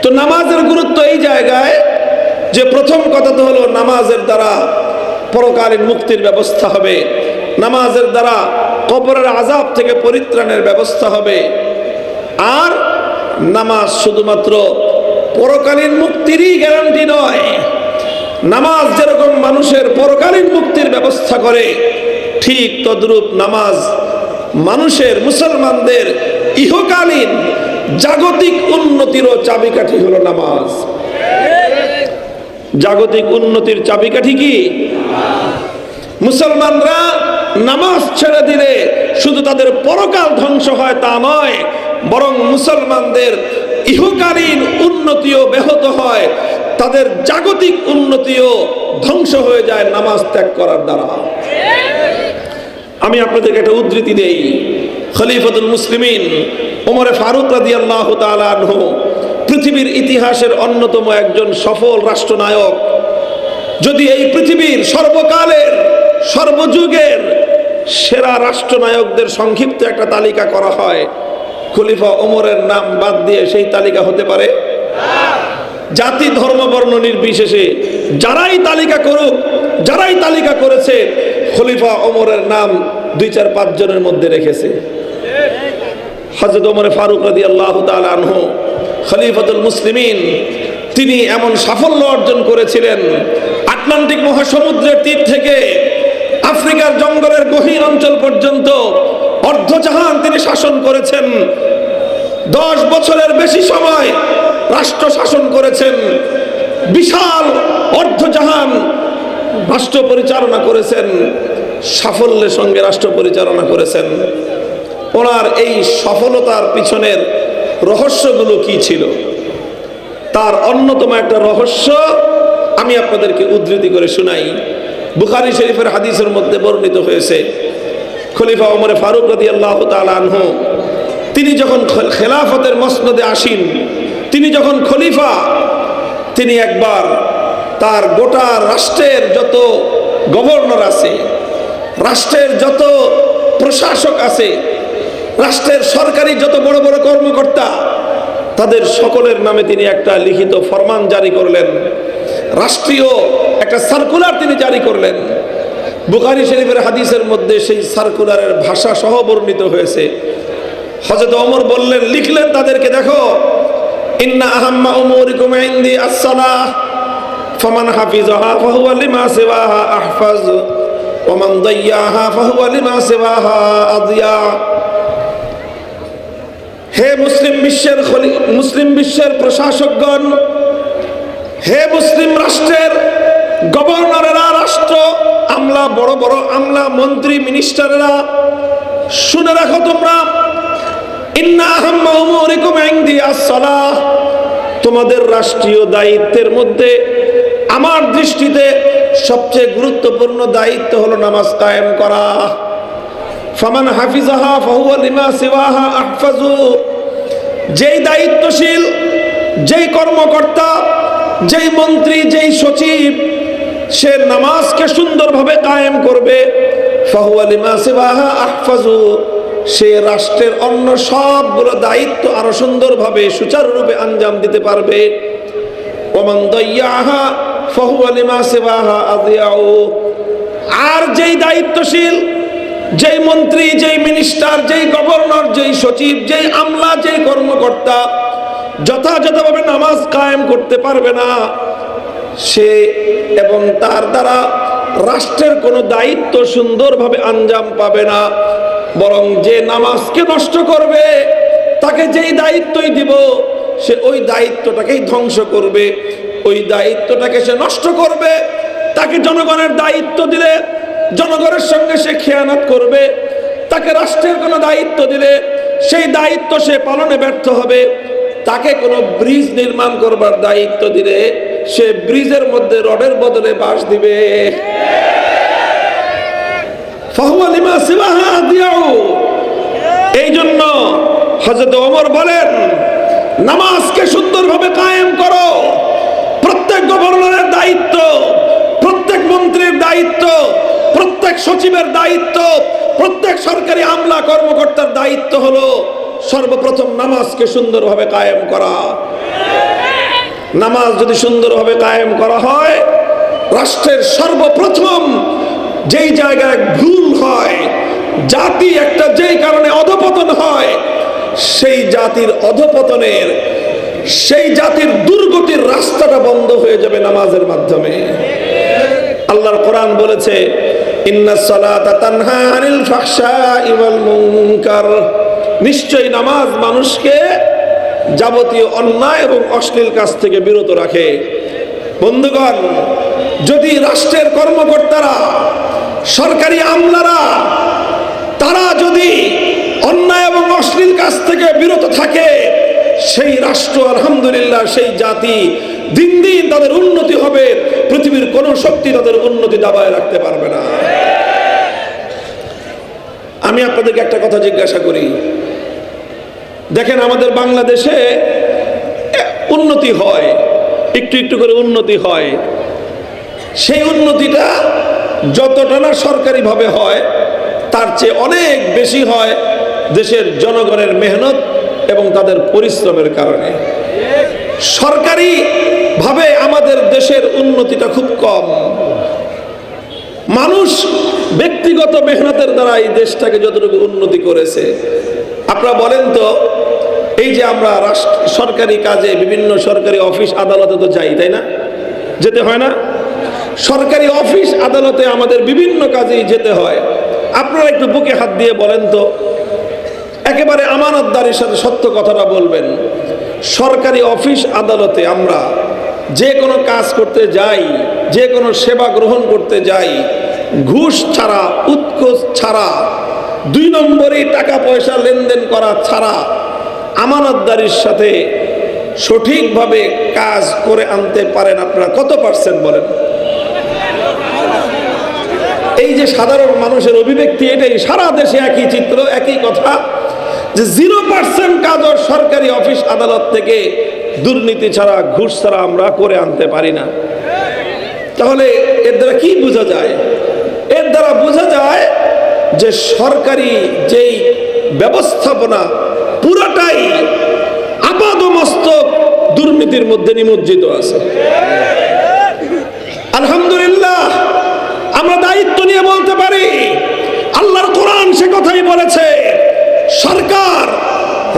তো নামাজের গুরুত্ব এই জায়গায় যে প্রথম কথা তো হলো নামাজের দ্বারা পরকালীন মুক্তির ব্যবস্থা হবে, নামাজের দ্বারা কবরের আযাব থেকে পরিত্রাণের ব্যবস্থা হবে। আর নামাজ শুধুমাত্র পরকালীন মুক্তিরই গ্যারান্টি নয়, নামাজ যেরকম মানুষের পরকালীন মুক্তির ব্যবস্থা করে, ঠিক তদ্রূপ নামাজ মানুষের, মুসলমানদের ইহকালীন জাগতিক উন্নতিরও চাবিকাঠি হলো নামাজ। জাগতিক উন্নতির চাবিকাঠি কি? মুসলমানরা নামাজ ছেড়ে দিলে শুধু তাদের পরকাল ধ্বংস হয় তা নয়, বরং মুসলমানদের ইহকালীন উন্নতিও ব্যাহত হয়, তাদের জাগতিক উন্নতিও ধ্বংস হয়ে যায় নামাজ ত্যাগ করার দ্বারা। আমি আপনাদেরকে একটা উদ্ধৃতি দেই। খলিফাতুল মুসলিমিন ওমর ফারুক রাদিয়াল্লাহু তাআলা আনহু পৃথিবীর ইতিহাসের অন্যতম একজন সফল রাষ্ট্রনায়ক। যদি এই পৃথিবীর সর্বকালের সর্বযুগের সেরা রাষ্ট্রনায়কদের সংক্ষিপ্ত একটা তালিকা করা হয়, খলিফা ওমরের নাম বাদ দিয়ে সেই তালিকা হতে পারে? জাতি ধর্ম বর্ণ নির্বিশেষে যারাই তালিকা করুক, যারাই তালিকা করেছে, খলিফা ওমরের নাম 2-4-5 জনের মধ্যে রেখেছে। হযরত ওমর ফারুক রাদিয়াল্লাহু তাআলা আনহু খলিফাতুল মুসলিমিন, তিনি এমন সাফল্য অর্জন করেছিলেন, আটলান্টিক মহাসমুদ্রের তীর থেকে আফ্রিকার জঙ্গলের গহীন অঞ্চল পর্যন্ত অর্ধজাহান তিনি শাসন করেছেন। 10 বছরের বেশি সময় রাষ্ট্র শাসন করেছেন, বিশাল অর্ধজাহান রাষ্ট্র পরিচালনা করেছেন, সাফল্যের সঙ্গে রাষ্ট্র পরিচালনা করেছেন। ওনার এই সফলতার পিছনের রহস্যগুলো কি ছিল? তার অন্যতম একটা রহস্য আমি আপনাদেরকে উদ্ধৃতি করে শোনাই। বুখারী শরীফের হাদিসের মধ্যে বর্ণিত হয়েছে, খলিফা ওমর ফারুক রাদিয়াল্লাহু তাআলা আনহু তিনি যখন খেলাফতের মসনদে আসীন, তিনি যখন খলিফা, তিনি একবার তার গোটা রাষ্ট্রের যত গভর্নর আছে, রাষ্ট্রের যত প্রশাসক আছে, রাষ্ট্রের সরকারি যত বড় বড় কর্মকর্তা, তাদের সকলের নামে তিনি একটা লিখিত ফরমান জারি করলেন, রাষ্ট্রীয় একটা সার্কুলার তিনি জারি করলেন। বুখারী শরীফের হাদিসের মধ্যে সেই সার্কুলারের ভাষা সহ বর্ণিত হয়েছে। হযরত ওমর বললেন, লিখলেন তাদেরকে, দেখো, ইন্না আহাম্মা উমুরিকুম ইনদি আস-সালাহ ফামান হাফিজাহা ফাহুয়া লিমা সিওয়াহা আহফাজ ওয়া মান দাইয়াহা ফাহুয়া লিমা সিওয়াহা আদিয়া। হে মুসলিম বিশ্বের প্রশাসকগণ, হে মুসলিম রাষ্ট্রের গভর্নরেরা, রাষ্ট্র আমলা, বড় বড় আমলা, মন্ত্রী, মিনিস্টারেরা, শুনে রাখো তোমরা, ইন্না আহাম্মা উমুরিকুম ইনদি আস-সালাহ, তোমাদের রাষ্ট্রীয় দায়িত্বের মধ্যে আমার দৃষ্টিতে সবচেয়ে গুরুত্বপূর্ণ দায়িত্ব হলো নামাজ কায়েম করা। ফামান হাফিজাহা ফাহুয়া লিমা সিওয়াহা আহফাজু, যেই দায়িত্বশীল, যেই কর্মকর্তা, যেই মন্ত্রী, যেই সচিব, সে নামাজকে সুন্দরভাবে কায়েম করবে, ফাহুয়া লিমা সিওয়াহা আহফাজু, সে রাষ্ট্রের অন্য সবগুলো দায়িত্ব আরো সুন্দরভাবে সুচারুরূপে আঞ্জাম দিতে পারবে। ওয়া মান দাইয়াহা ফাহুয়া লিমা সিওয়াহা আদিয়াউ, আর যেই দায়িত্বশীল, যেই মন্ত্রী, যেই মিনিস্টার, যেই গভর্নর, যেই সচিব, যেই আমলা, যেই কর্মকর্তা যথাযথভাবে নামাজ কায়েম করতে পারবে না, সে এবং তার দ্বারা রাষ্ট্রের কোনো দায়িত্ব সুন্দরভাবে আঞ্জাম পাবে না, বরং যে নামাজকে নষ্ট করবে তাকে যেই দায়িত্বই দিব সে ওই দায়িত্বটাকেই ধ্বংস করবে, ওই দায়িত্বটাকে সে নষ্ট করবে। তাকে জনগণের দায়িত্ব দিলে জনগণের সঙ্গে সে খেয়ানত করবে, তাকে রাষ্ট্রের কোনো দায়িত্ব দিলে সেই দায়িত্ব সে পালনে ব্যর্থ হবে, তাকে কোনো ব্রিজ নির্মাণ করবার দায়িত্ব দিলে সে ব্রিজের মধ্যে রডের বদলে বাঁশ দিবে। ফাহুয়া লিমা সিওয়াহা আদিয়াউ, এই জন্য হযরত ওমর বলেন, নামাজকে সুন্দরভাবে কায়েম করো। প্রত্যেক গভর্নরের দায়িত্ব, প্রত্যেক মন্ত্রীর দায়িত্ব, প্রত্যেক সচিবের দায়িত্ব, প্রত্যেক সরকারি আমলা কর্মকর্তার দায়িত্ব হলো সর্বপ্রথম নামাজকে সুন্দরভাবে কায়েম করা। নামাজ যদি সুন্দরভাবে কায়েম করা হয়, রাষ্ট্রের সর্বপ্রথম যেই জায়গায় ভুল হয়, জাতি একটা যেই কারণে অধপতন হয়, সেই জাতির অধপতনের, সেই জাতির দুর্গতির রাস্তাটা বন্ধ হয়ে যাবে নামাজের মাধ্যমে। আল্লাহর কোরআন বলেছে, ইন্নাস সালাতা তানহা আনিল ফাহশাই ওয়াল মুনকার, নিশ্চয়ই নামাজ মানুষকে যাবতীয় অন্যায় এবং অশ্লীল কাজ থেকে বিরত রাখে। বন্ধুগণ, যদি রাষ্ট্রের কর্মকর্তারা, সরকারি আমলারা, তারা যদি অন্যায় এবং অশ্লীল কাজ থেকে বিরত থাকে, সেই রাষ্ট্র, আলহামদুলিল্লাহ, সেই জাতি দিন দিন তাদের উন্নতি হবে। পৃথিবীর কোন শক্তি তাদের উন্নতি দাবায় রাখতে পারবে না। আমি আপনাদেরকে একটা কথা জিজ্ঞাসা করি, দেখেন আমাদের বাংলাদেশে উন্নতি হয়, একটু একটু করে উন্নতি হয়। সেই উন্নতিটা যতটা না সরকারিভাবে হয়, তার চেয়ে অনেক বেশি হয় দেশের জনগণের মেহনত এবং তাদের পরিশ্রমের কারণে। সরকারি ভাবে আমাদের দেশের উন্নতিটা খুব কম। মানুষ ব্যক্তিগত মেহনতের দ্বারা এই দেশটাকে যতটুকু উন্নতি করেছে। আপনারা বলেন তো, এই যে আমরা সরকারি কাজে বিভিন্ন সরকারি অফিস আদালতে তো যাই, তাই না? যেতে হয় না? সরকারি অফিস আদালতে আমাদের বিভিন্ন কাজেই যেতে হয়। আপনারা একটু বুকে হাত দিয়ে বলেন তো, একেবারে আমানতদারির সাথে সত্য কথাটা বলবেন, সরকারি অফিস আদালতে আমরা যে কোনো কাজ করতে যাই, যে কোনো সেবা গ্রহণ করতে যাই, ঘুষ ছাড়া, উৎকোচ ছাড়া, 2 নম্বরে টাকা পয়সা লেনদেন করা ছাড়া আমানতদারির সাথে সঠিকভাবে কাজ করে আনতে পারেন আপনারা কত পার্সেন্ট বলেন? এই যে সাধারণ মানুষের অভিব্যক্তি, এটাই সারা দেশে একই চিত্র, একই কথা, যে 0% কাজও সরকারি অফিস আদালত থেকে দুর্নীতি ছাড়া, ঘুষ ছাড়া আমরা করে আনতে পারি না। তাহলে এর দ্বারা কি বোঝা যায়? এর দ্বারা বোঝা যায় যে সরকারি যেই ব্যবস্থাপনা পুরাটাই আপাদমস্তক দুর্নীতির মধ্যে নিমজ্জিত আছে। আলহামদুলিল্লাহ, আমরা দায়িত্ব নিয়ে বলতে পারি, আল্লাহর কোরআন সে কথাই বলেছে, সরকার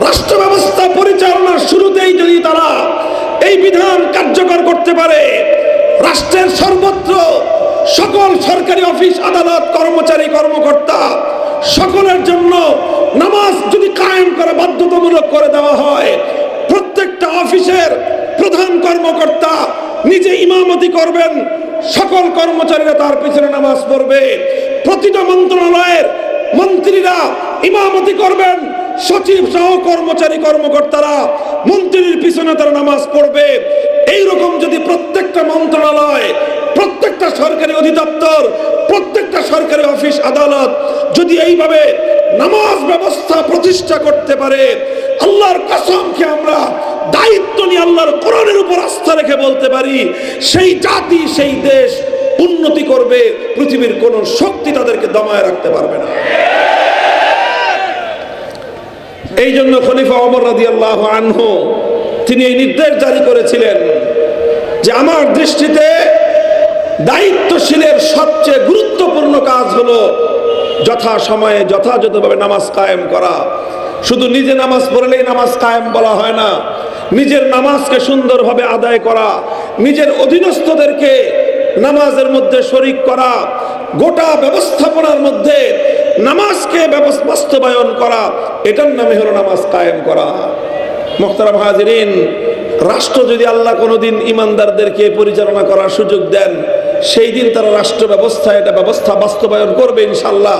রাষ্ট্র ব্যবস্থা পরিচালনার শুরুতেই যদি তারা এই বিধান কার্যকর করতে পারে, রাষ্ট্রের সর্বত্র সকল সরকারি অফিস আদালত, কর্মচারী কর্মকর্তা সকলের জন্য নামাজ যদি কায়েম করা বাধ্যতামূলক করে দেওয়া হয়, প্রত্যেকটা অফিসের প্রধান কর্মকর্তা নিজে ইমামতি করবেন, সকল কর্মচারীরা তার পিছনে নামাজ পড়বে, প্রতিটা মন্ত্রণালয়ের মন্ত্রীরা ইমামতি করবেন, সচিব সহ কর্মচারী কর্মকর্তারা মন্ত্রীর পিছনে তারা নামাজ পড়বে। এইরকম যদি প্রত্যেকটা মন্ত্রণালয়, প্রত্যেকটা সরকারি অধিদপ্তর, প্রত্যেকটা সরকারি অফিস আদালত যদি এইভাবে নামাজ ব্যবস্থা প্রতিষ্ঠা করতে পারে, আল্লাহর কসমকে আমরা দায়িত্ব নিয়ে আল্লাহর কোরআনের উপর আস্থা রেখে বলতে পারি, সেই জাতি, সেই দেশ উন্নতি করবে, পৃথিবীর কোন শক্তি তাদেরকে দমায় রাখতে পারবে না। এই জন্য খলিফা ওমর রাদিয়াল্লাহু আনহু তিনি এই নির্দেশ জারি করেছিলেন যে আমার দৃষ্টিতে দায়িত্বশীলের সবচেয়ে গুরুত্বপূর্ণ কাজ হলো যথা সময়ে যথাযথভাবে নামাজ কায়েম করা। শুধু নিজে নামাজ পড়লেই নামাজ কায়েম বলা হয় না, নিজের নামাজকে সুন্দরভাবে আদায় করা, নিজের অধীনস্থদেরকে নামাজের মধ্যে শরীক করা, গোটা ব্যবস্থাপনার মধ্যে নামাজকে বাস্তবায়ন করা, এটার নামে হলো নামাজ কায়েম করা। মুহতারাম হাজিরিন, রাষ্ট্র যদি আল্লাহ কোনোদিন ইমানদারদেরকে পরিচালনা করার সুযোগ দেন, সেই দিন তারা রাষ্ট্র ব্যবস্থা, এটা ব্যবস্থা বাস্তবায়ন করবে ইনশাআল্লাহ।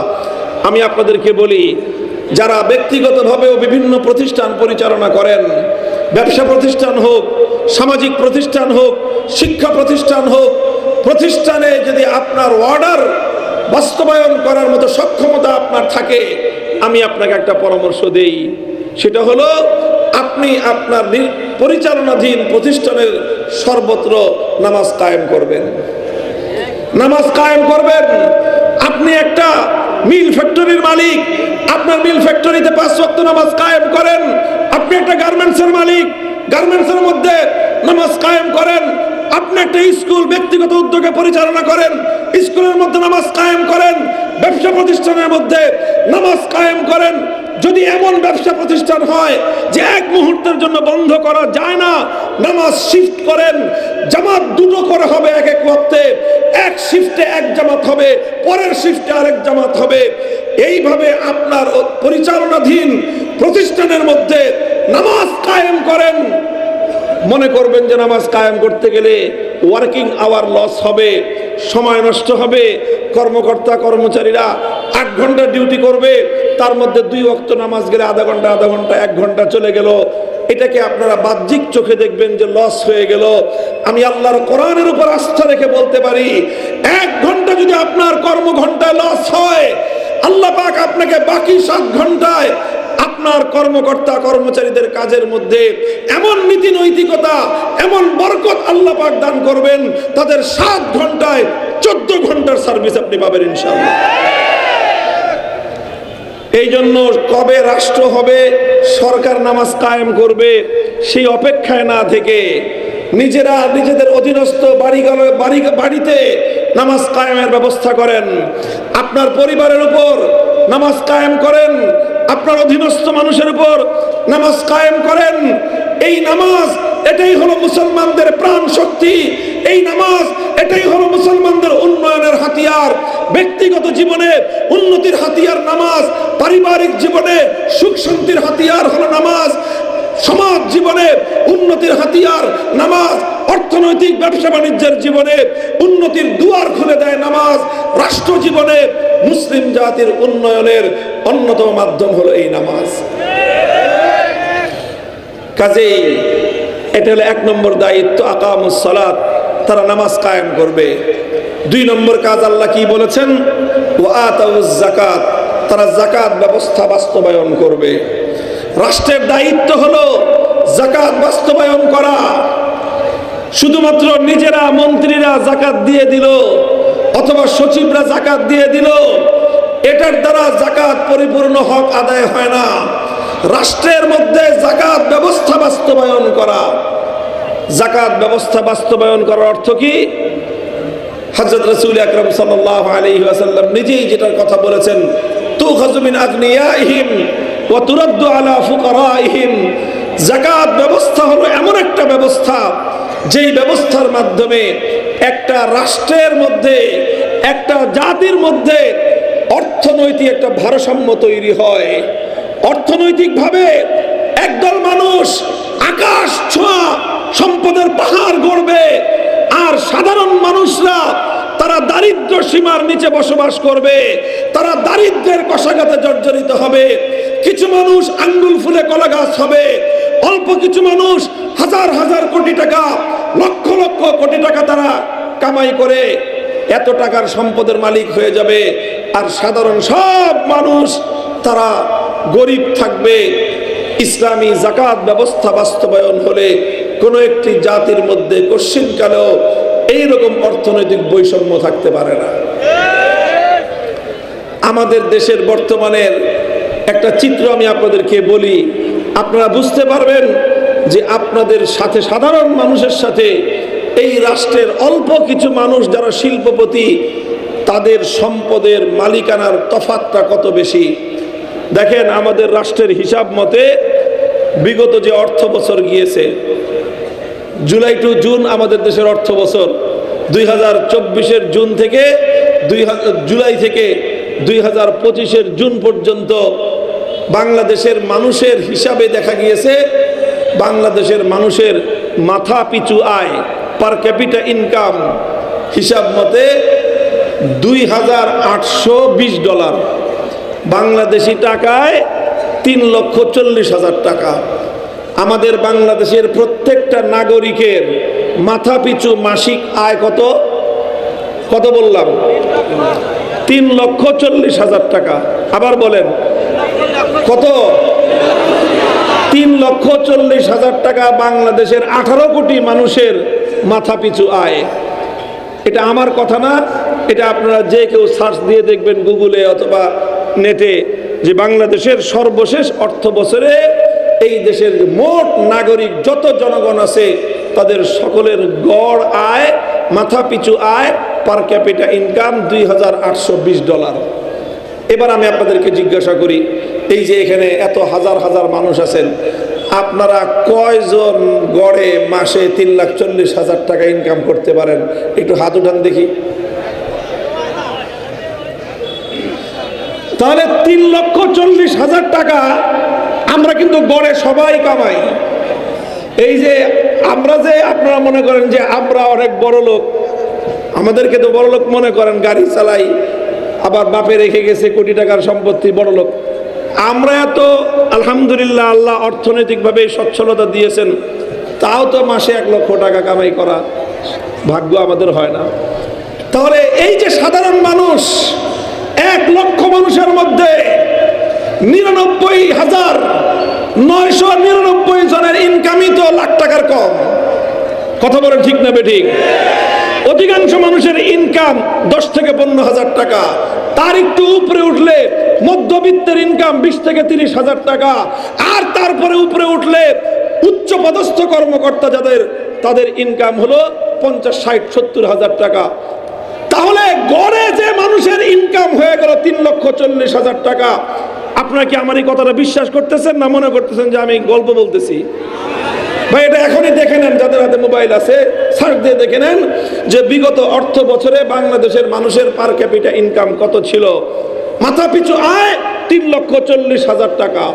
আমি আপনাদেরকে বলি, যারা ব্যক্তিগতভাবেও বিভিন্ন প্রতিষ্ঠান পরিচালনা করেন, ব্যবসা প্রতিষ্ঠান হোক, সামাজিক প্রতিষ্ঠান হোক, শিক্ষা প্রতিষ্ঠান হোক, প্রতিষ্ঠানে যদি আপনার অর্ডার বাস্তবায়ন করার মতো সক্ষমতা আপনার থাকে, আমি আপনাকে একটা পরামর্শ দেই, সেটা হলো আপনি আপনার পরিচালনাধীন প্রতিষ্ঠানের সর্বত্র নামাজ কায়েম করবেন। নামাজ কায়েম করবেন। আপনি একটা মিল ফ্যাক্টরির মালিক, আপনার মিল ফ্যাক্টরিতে 5 ওয়াক্ত নামাজ কায়েম করেন। আপনি একটা গার্মেন্টসের মালিক, গার্মেন্টসের মধ্যে নামাজ কায়েম করেন। আপনি একটা স্কুল ব্যক্তিগত উদ্যোগে পরিচালনা করেন, স্কুলের মধ্যে নামাজ কায়েম করেন। ব্যবসা প্রতিষ্ঠানের মধ্যে নামাজ কায়েম করেন। যদি এমন ব্যবসা প্রতিষ্ঠান হয় যে এক মুহূর্তের জন্য বন্ধ করা যায় না, নামাজ শিফট করেন। জামাত 2টো করে হবে এক এক ওয়াক্তে, এক শিফটে এক জামাত হবে, পরের শিফটে আরেক জামাত হবে। এইভাবে আপনার পরিচালনাধীন প্রতিষ্ঠানের মধ্যে নামাজ কায়েম করেন। মনে করবেন যে নামাজ কায়েম করতে গেলে ওয়ার্কিং আওয়ার লস হবে, সময় নষ্ট হবে। কর্মকর্তা কর্মচারীরা 8 ঘন্টা ডিউটি করবে, তার মধ্যে 2 ওয়াক্ত নামাজ গেলে আধা ঘন্টা 1 ঘন্টা চলে গেল। এটাকে আপনারা বাহ্যিক চোখে দেখবেন যে লস হয়ে গেল। আমি আল্লাহর কোরআনের উপর আস্থা রেখে বলতে পারি, 1 ঘন্টা যদি আপনার কর্মঘন্টায় লস হয়, আল্লাহ পাক আপনাকে বাকি 7 ঘন্টায় আপনার কর্মকর্তা কর্মচারীদের কাজের মধ্যে এমন নীতি নৈতিকতা, এমন বরকত আল্লাহ পাক দান করবেন, তাদের 7 ঘন্টায় 14 ঘন্টার সার্ভিস আপনি পাবেন ইনশাআল্লাহ। এই জন্য কবে রাষ্ট্র হবে, সরকার নামাজ কায়েম করবে, সেই অপেক্ষায় না থেকে নিজেরা নিজেদের অধীনস্থ বাড়িতে নামাজ কায়েমের ব্যবস্থা করেন। আপনার পরিবারের উপর নামাজ কায়েম করেন, আপনার অধীনস্থ মানুষের উপর নামাজ কায়েম করেন। এই নামাজ, এটাই হলো মুসলমানদের প্রাণ শক্তি। এই নামাজ, এটাই হলো মুসলমানদের উন্নয়নের হাতিয়ার। ব্যক্তিগত জীবনে উন্নতির হাতিয়ার নামাজ, পারিবারিক জীবনে সুখ শান্তির হাতিয়ার হলো নামাজ, সমাজ জীবনে উন্নতির হাতিয়ার নামাজ, অর্থনৈতিক ব্যবসা বাণিজ্যের জীবনে উন্নতির দুয়ার খুলে দেয় নামাজ, রাষ্ট্র জীবনে মুসলিম জাতির উন্নয়নের অন্যতম মাধ্যম হলো এই নামাজ। কাজেই এটা হলো 1 নম্বর দায়িত্ব, আকামুস সালাত, তারা নামাজ কায়েম করবে। 2 নম্বর কাজ আল্লাহ কি বলেছেন, ওয়া আতাউজ যাকাত, তারা যাকাত ব্যবস্থা বাস্তবায়ন করবে। রাষ্ট্রের দায়িত্ব হলো যাকাত বাস্তবায়ন করা। শুধুমাত্র নিজেরা মন্ত্রীরা যাকাত দিয়ে দিল অথবা সচিবরা যাকাত দিয়ে দিল, এটার দ্বারা যাকাত পরিপূর্ণ হক আদায় হয় না। রাষ্ট্রের মধ্যে যাকাত ব্যবস্থা বাস্তবায়ন করা। যাকাত ব্যবস্থা বাস্তবায়ন করার অর্থ কি? হযরত রাসূল আকরাম সাল্লাল্লাহু আলাইহি ওয়াসাল্লাম নিজেই যেটার কথা বলেছেন, তুখাযু মিন আগনিয়াইহিম ওয়া তুরাদ্দু আলা ফুকারাইহিম। যাকাত ব্যবস্থা হলো এমন একটা ব্যবস্থা, যেই ব্যবস্থার মাধ্যমে একটা রাষ্ট্রের মধ্যে, একটা জাতির মধ্যে অর্থনৈতিক একটা ভারসাম্য তৈরি হয়। অর্থনৈতিকভাবে একদল মানুষ আকাশ ছোঁয়া সম্পদের পাহাড় গড়বে, আর সাধারণ মানুষরা তারা দারিদ্র সীমার নিচে বসবাস করবে, তারা দারিদ্রের কষাঘাতে জর্জরিত হবে। কিছু মানুষ আঙ্গুল ফুলে কলা গাছ হবে, অল্প কিছু মানুষ হাজার হাজার কোটি টাকা, লক্ষ লক্ষ কোটি টাকা তারা কামাই করে এত টাকার সম্পদের মালিক হয়ে যাবে, আর সাধারণ সব মানুষ তারা গরিব থাকবে। ইসলামী যাকাত ব্যবস্থা বাস্তবায়ন হলে কোনো একটি জাতির মধ্যে কশ্চিনকালেও এইরকম অর্থনৈতিক বৈষম্য থাকতে পারে না। আমাদের দেশের বর্তমানের একটা চিত্র আমি আপনাদেরকে বলি, আপনারা বুঝতে পারবেন যে আপনাদের সাথে, সাধারণ মানুষের সাথে এই রাষ্ট্রের অল্প কিছু মানুষ যারা শিল্পপতি, তাদের সম্পদের মালিকানার তফাৎটা কত বেশি। দেখেন, আমাদের রাষ্ট্রের হিসাব মতে বিগত যে অর্থ বছর গিয়েছে, জুলাই টু জুন আমাদের দেশের অর্থ বছর 2024-এর জুন থেকে জুলাই থেকে 2025-এর জুন পর্যন্ত বাংলাদেশের মানুষের হিসাবে দেখা গিয়েছে, বাংলাদেশের মানুষের মাথা পিছু আয়, পার ক্যাপিটা ইনকাম হিসাব মতে $2,820, বাংলাদেশি টাকায় 3,40,000 টাকা। আমাদের বাংলাদেশের প্রত্যেকটা নাগরিকের মাথা পিছু মাসিক আয় কত কত বললাম? 3,40,000 টাকা। আবার বলেন কত? 3,40,000 টাকা বাংলাদেশের 18 কোটি মানুষের মাথা পিছু আয়। এটা আমার কথা না, এটা আপনারা যে কেউ সার্চ দিয়ে দেখবেন গুগলে অথবা নেটে, যে বাংলাদেশের সর্বশেষ অর্থ বছরে এই দেশের মোট নাগরিক যত জনগণ আছে তাদের সকলের গড় আয়, মাথা পিছু আয়, পার ক্যাপিটা ইনকাম $2,820। এবার আমি আপনাদেরকে জিজ্ঞাসা করি, এই যে এখানে এত হাজার হাজার মানুষ আছেন, আপনারা কয়জন গড়ে মাসে 3,40,000 টাকা ইনকাম করতে পারেন? একটু হাত উঠান দেখি। তাহলে 3,40,000 টাকা আমরা কিন্তু গড়ে সবাই কামাই। এই যে আমরা, যে আপনারা মনে করেন যে আমরা অনেক বড় লোক, আমাদেরকে তো বড়লোক মনে করেন, গাড়ি চালাই, আবার বাপে রেখে গেছে কোটি টাকার সম্পত্তি, বড়লোক। আমরা এত আলহামদুলিল্লাহ, আল্লাহ অর্থনৈতিকভাবে সচ্ছলতা দিয়েছেন, তাও তো মাসে 1 লক্ষ টাকা কামাই করা ভাগ্য আমাদের হয় না। তাহলে এই যে সাধারণ মানুষ, 1 লক্ষ মানুষের মধ্যে 99,999 জনের ইনকামই তো লাখ টাকার কম। কথা বলেন ঠিক না বেঠিক? অধিকাংশ মানুষের ইনকাম 10 থেকে 15,000 টাকা, তার একটু উপরে উঠলে মধ্যবিত্তের ইনকাম 20 থেকে 30,000 টাকা, আর তারপরে উপরে উঠলে উচ্চ পদস্থ কর্মকর্তা যাদের, তাদের ইনকাম হলো 50, 60, 70,000 টাকা। তাহলে গড়ে যে মানুষের ইনকাম হয়ে গেল 3,40,000 টাকা, আপনারা কি আমার এই কথাটা বিশ্বাস করতেছেন না মনে করতেছেন যে আমি গল্প বলতেছি? ভাই, এটা এখনই দেখে নেন, যাদের হাতে মোবাইল আছে সার্চ দিয়ে দেখে নেন যে বিগত অর্থ বছরে বাংলাদেশের মানুষের পার ক্যাপিটা ইনকাম কত ছিল। মাথা পিছু আয় 3,40,000 টাকা।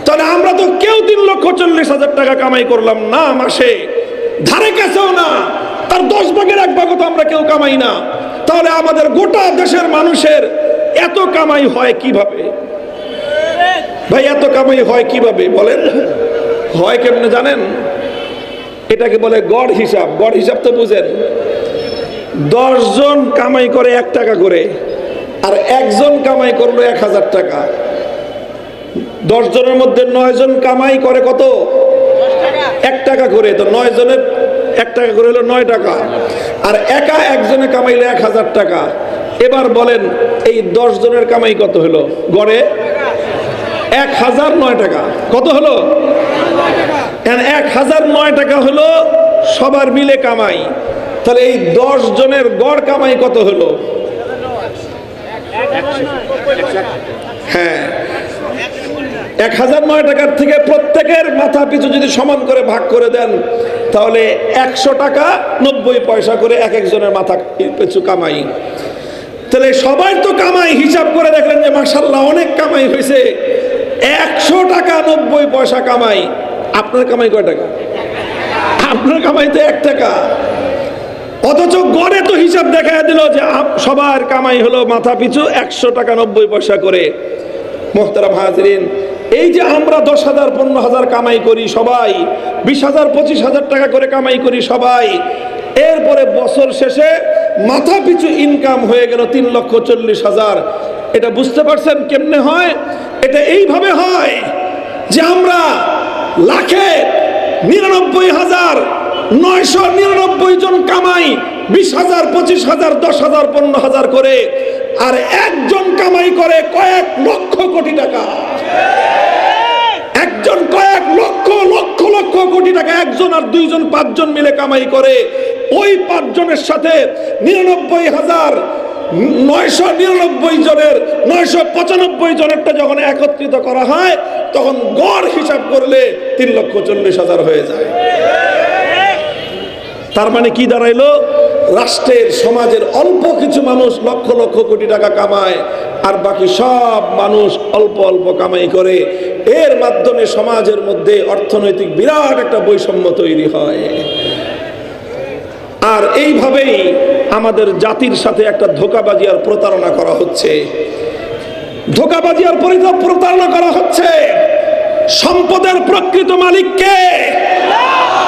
তাহলে আমরা তো কেউ 3,40,000 টাকা কামাই করলাম না মাসে, ধারে কাছেও না, তার 10 ভাগের 1 ভাগও তো আমরা কেউ কামাই না। তাহলে আমাদের গোটা দেশের মানুষের এত কামাই হয় কিভাবে? ভাই, এত কামাই হয় কিভাবে বলেন? হয় কেমনে জানেন? এটাকে বলে গড় হিসাব। গড় হিসাব তো বুঝেন, 10 জন কামাই করে 1 টাকা করে, আর একজন কামাই করলো 1,000 টাকা। 10 জনের মধ্যে 9 জন কামাই করে কত? 1 টাকা করে। তো 9 জনের 1 টাকা করে হলো 9 টাকা, আর একা একজনে কামাইলো 1,000 টাকা। এবার বলেন এই 10 জনের কামাই কত হলো? গড়ে 1,009 টাকা। কত হলো? 1,009 টাকা হলো সবার মিলে কামাই। তাহলে এই 10 জনের গড় কামাই কত হলো? হ্যাঁ, 1,009 টাকার থেকে প্রত্যেকের মাথা পিছু যদি সমান করে ভাগ করে দেন, তাহলে 100 টাকা 90 পয়সা করে এক একজনের মাথা পিছু কামাই। তাহলে সবাই তো কামাই হিসাব করে দেখলেন যে মাশাআল্লাহ অনেক কামাই হয়েছে। 100 টাকা 90 পয়সা কামাই। আপনার কামাই কয় টাকা? আপনার কামাই তো 1 টাকা। অথচ গড়ে তো হিসাব দেখা দিল যে সবার কামাই হলো মাথা পিছু 100 টাকা 90 পয়সা করে। মোহতারাম হাজরিন, এই যে আমরা 10,000 15,000 কামাই করি সবাই, 20,000 25,000 টাকা করে কামাই করি সবাই, এরপরে বছর শেষে মাথা পিছু ইনকাম হয়ে গেল 3,40,000। এটা বুঝতে পারছেন কেমনে হয়? এটা এইভাবে হয় যে আমরা লাখে 99,999 জন কামাই 20,000 25,000 10,000 15,000 করে, আর একজন কামাই করে কয়েক লক্ষ কোটি টাকা। একজন কয়েক লক্ষ লক্ষ লক্ষ কোটি টাকা একজন আর 2 জন 5 জন মিলে কামাই করে। ওই 5 জনের সাথে 99,999 জনের 995 জনেরটা যখন একত্রিত করা হয়, তখন গড় হিসাব করলে 3,40,000 হয়ে যায়। তার মানে কি দাঁড়াইলো? রাষ্ট্রের সমাজের অল্প কিছু মানুষ লক্ষ লক্ষ কোটি টাকা কামায়, আর বাকি সব মানুষ অল্প অল্প কামাই করে। এর মাধ্যমে সমাজের মধ্যে অর্থনৈতিক বিরাট একটা বৈষম্য তৈরি হয়। আর এইভাবেই আমাদের জাতির সাথে একটা ধোঁকাবাজি আর প্রতারণা করা হচ্ছে। ধোঁকাবাজি আর প্রতারণা করা হচ্ছে। সম্পদের প্রকৃত মালিক কে?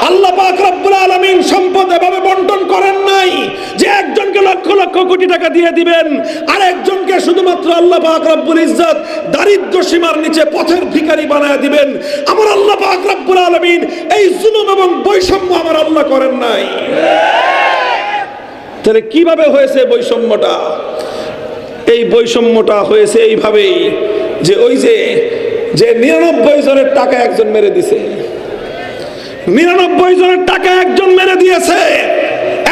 আল্লাহ পাক রব্বুল আলামিন সম্পদ এভাবে বন্টন করেন নাই যে একজনকে লক্ষ লক্ষ কোটি টাকা দিয়ে দিবেন, আর একজনকে শুধুমাত্র আল্লাহ পাক রব্বুল ইজ্জত দারিদ্র সীমার নিচে পথের ভিখারি বানায় দিবেন। আমার আল্লাহ পাক রব্বুল আলামিন এই জুলুম এবং বৈষম্য আমার আল্লাহ করেন নাই। তাহলে কিভাবে হয়েছে বৈষম্যটা? এই বৈষম্যটা হয়েছে এইভাবেই যে ওই যে 99 জনের টাকা একজন মেরে দিছে, 99 জনের টাকা একজন মেরে দিয়েছে।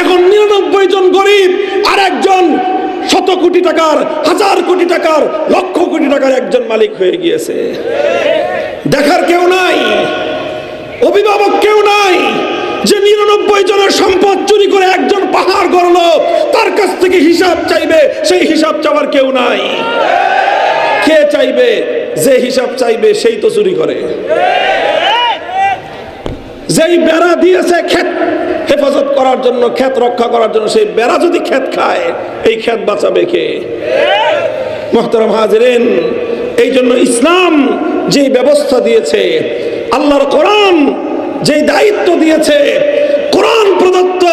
এখন 99 জন গরিব, আর একজন শত কোটি টাকার, হাজার কোটি টাকার, লক্ষ কোটি টাকার একজন মালিক হয়ে গিয়েছে। দেখার কেউ নাই, অভিভাবক কেউ নাই যে 99 জনের সম্পদ চুরি করে একজন পাহাড় গড়লো, তার কাছ থেকে হিসাব চাইবে। সেই হিসাব চাওয়ার কেউ নাই। কে চাইবে? যে হিসাব চাইবে সেই তো চুরি করে। যেই বেড়া দিয়েছে হেফাজত করার জন্য, ক্ষেত রক্ষা করার জন্য, সেই বেড়া যদি ক্ষেত খায়, এই ক্ষেত বাঁচাবে কে? মুহতারাম হাজিরিন, এই জন্য ইসলাম যে ব্যবস্থা দিয়েছে, আল্লাহর কোরআন যে দায়িত্ব দিয়েছে, কোরআন প্রদত্ত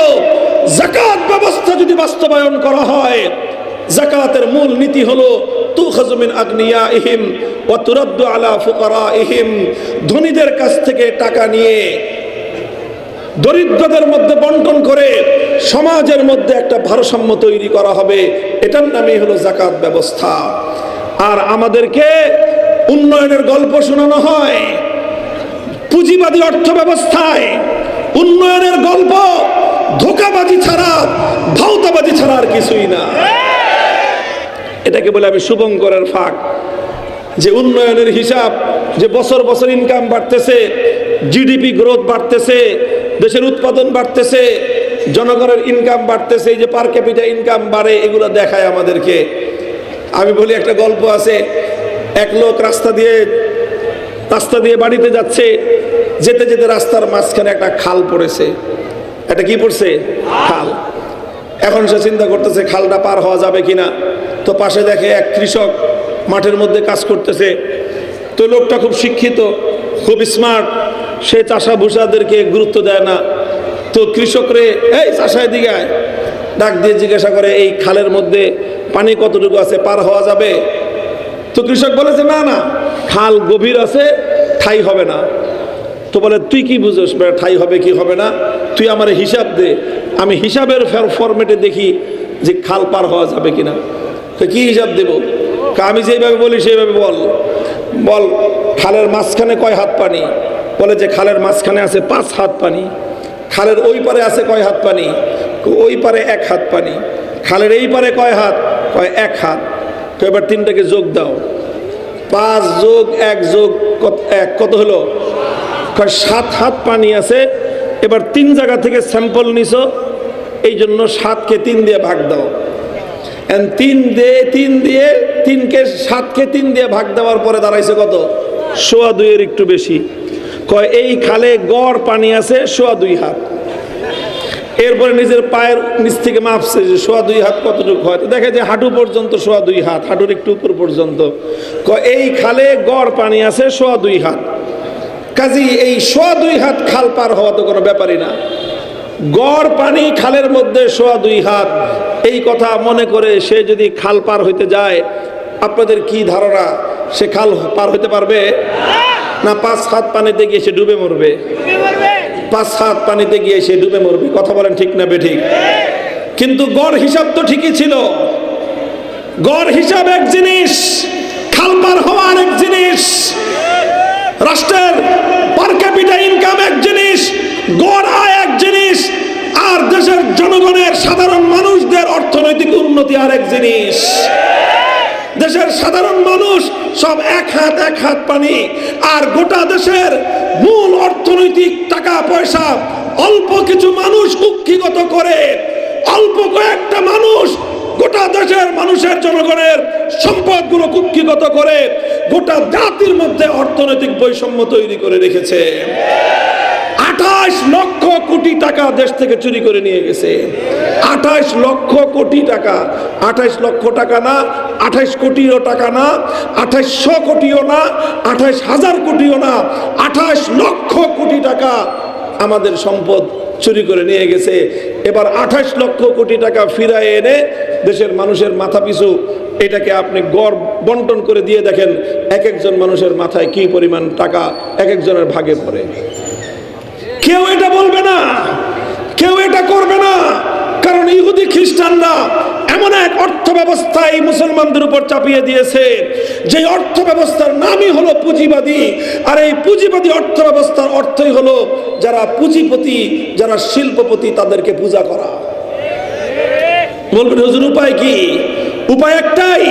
যাকাত ব্যবস্থা যদি বাস্তবায়ন করা হয়, যাকাতের মূল নীতি হলো তুখাযু মিন আগনিয়াইহিম ওয়া তুরাদ্দু আলা ফুকারাইহিম, ধনীদের কাছ থেকে টাকা নিয়ে দরিদ্রদের মধ্যে বন্টন করে সমাজের মধ্যে একটা ভারসাম্য তৈরি করা হবে। এটার নামই হলো যাকাত ব্যবস্থা। আর আমাদেরকে উন্নয়নের গল্প শোনানো হয় পুঁজিবাদী অর্থ ব্যবস্থায়। উন্নয়নের গল্প ধোঁকাবাজি ছাড়া, ভাউতাবাজি ছাড়া আর কিছুই না। এটাকে বলে আমি শুভঙ্করের ফাঁক, যে উন্নয়নের হিসাব, যে বছর বছর ইনকাম বাড়তেছে, জিডিপি গ্রোথ বাড়তেছে, দেশের উৎপাদন বাড়তেছে, জনগণের ইনকাম বাড়তেছে, এই যে পার ক্যাপিটা ইনকাম বাড়ে, এগুলো দেখায় আমাদেরকে। আমি বলি, একটা গল্প আছে, এক লোক রাস্তা দিয়ে বাড়িতে যাচ্ছে, যেতে যেতে রাস্তার মাঝখানে একটা খাল পড়েছে। এটা কি পড়ছে? খাল। এখন সে চিন্তা করতেছে খালটা পার হওয়া যাবে কিনা। তো পাশে দেখে এক কৃষক মাঠের মধ্যে কাজ করতেছে। তো লোকটা খুব শিক্ষিত, খুব স্মার্ট, সে চাষা ভুষাদেরকে গুরুত্ব দেয় না। তো কৃষকরে, এই চাষা এদিকে আয়, ডাক দিয়ে জিজ্ঞাসা করে, এই খালের মধ্যে পানি কতটুকু আছে, পার হওয়া যাবে? তো কৃষক বলেছে, না না, খাল গভীর আছে, ঠাই হবে না। তো বলে, তুই কি বুঝোস ঠাই হবে কি হবে না? তুই আমার হিসাব দে, আমি হিসাবের ফরম্যাটে দেখি যে খাল পার হওয়া যাবে কিনা। তো কি হিসাব দেব? আমি যেভাবে বলি সেইভাবে বল। বল, খালের মাঝখানে কয় হাত পানি? বলে যে খালের মাঝখানে আছে 5 হাত পানি। খালের ওই পারে আছে কয় হাত পানি? ওই পারে 1 হাত পানি। খালের এই পারে কয় হাত? কয় 1 হাত। তো এবার তিনটাকে যোগ দাও, 5 যোগ 1 যোগ 1 কত হলো? 7 হাত পানি আছে। এবার 3 জায়গা থেকে স্যাম্পল নিছো, এই জন্য 7কে 3 দিয়ে ভাগ দাও। 3কে 7কে 3 দিয়ে ভাগ দেওয়ার পরে দাঁড়াইছে কত? 2.25 এর একটু বেশি। কয় এই খালে গড় পানি আছে 2.25 হাত। এরপরে নিজের পায়ের নিচ থেকে মাপছে যে 2.25 হাত কতটুকু হয়। দেখে যে হাঁটু পর্যন্ত 2.25 হাত, হাঁটুর একটু উপর পর্যন্ত। কয় এই খালে গড় পানি আছে 2.25 হাত। কাজী এই 2.25 হাত খাল পার হওয়া তো কোনো ব্যাপারই না। গড় পানি খালের মধ্যে 2.25 হাত, এই কথা মনে করে সে যদি খাল পার হইতে যায়, আপনাদের কি ধারণা সে খাল পার হইতে পারবে? না 5 হাত পানিতে গিয়ে সে ডুবে মরবে। 5 হাত পানিতে গিয়ে সে ডুবে মরবে। কথা বলেন ঠিক না বেঠিক? কিন্তু গড় হিসাব তো ঠিকই ছিল। গড় হিসাব এক জিনিস, খাল পার হওয়া আরেক জিনিস। রাষ্ট্রের পার ক্যাপিটা ইনকাম এক জিনিস, গড় আয় এক জিনিস, আর দেশের জনগণের সাধারণ মানুষদের অর্থনৈতিক উন্নতি আরেক জিনিস। দেশের সাধারণ মানুষ সব 1 হাত পানি, আর গোটা দেশের মূল অর্থনৈতিক টাকা পয়সা অল্প কিছু মানুষ কুক্ষিগত করে, অল্প কয়েকটা মানুষ গোটা দেশের মানুষের জনগণের সম্পদগুলো কুক্ষিগত করে গোটা জাতির মধ্যে অর্থনৈতিক বৈষম্য তৈরি করে রেখেছে। 28 লক্ষ কোটি টাকা দেশ থেকে চুরি করে নিয়ে গেছে। 28 লক্ষ কোটি টাকা। 28 লক্ষ টাকা না, 28 কোটিও টাকা না, 2800 কোটিও না, 28,000 কোটিও না, 28 লক্ষ কোটি টাকা আমাদের সম্পদ চুরি করে নিয়ে গেছে। এবার 28 লক্ষ কোটি টাকা ফিরায় এনে দেশের মানুষের মাথা পিছু এটাকে আপনি গড় বন্টন করে দিয়ে দেখেন, এক একজন মানুষের মাথায় কি পরিমাণ টাকা এক একজনের ভাগে পড়ে। কেউ এটা বলবে না, কেউ এটা করবে না, কারণ ইহুদি খ্রিস্টানরা এমন এক অর্থ ব্যবস্থা এই মুসলমানদের উপর চাপিয়ে দিয়েছে, যে অর্থ ব্যবস্থার নামই হলো পুঁজিবাদী। আর এই পুঁজিবাদী অর্থ ব্যবস্থার অর্থই হলো যারা পুঁজিপতি, যারা শিল্পপতি, তাদেরকে পূজা করা। বলবেন হুজুর উপায় কি? উপায় একটাই,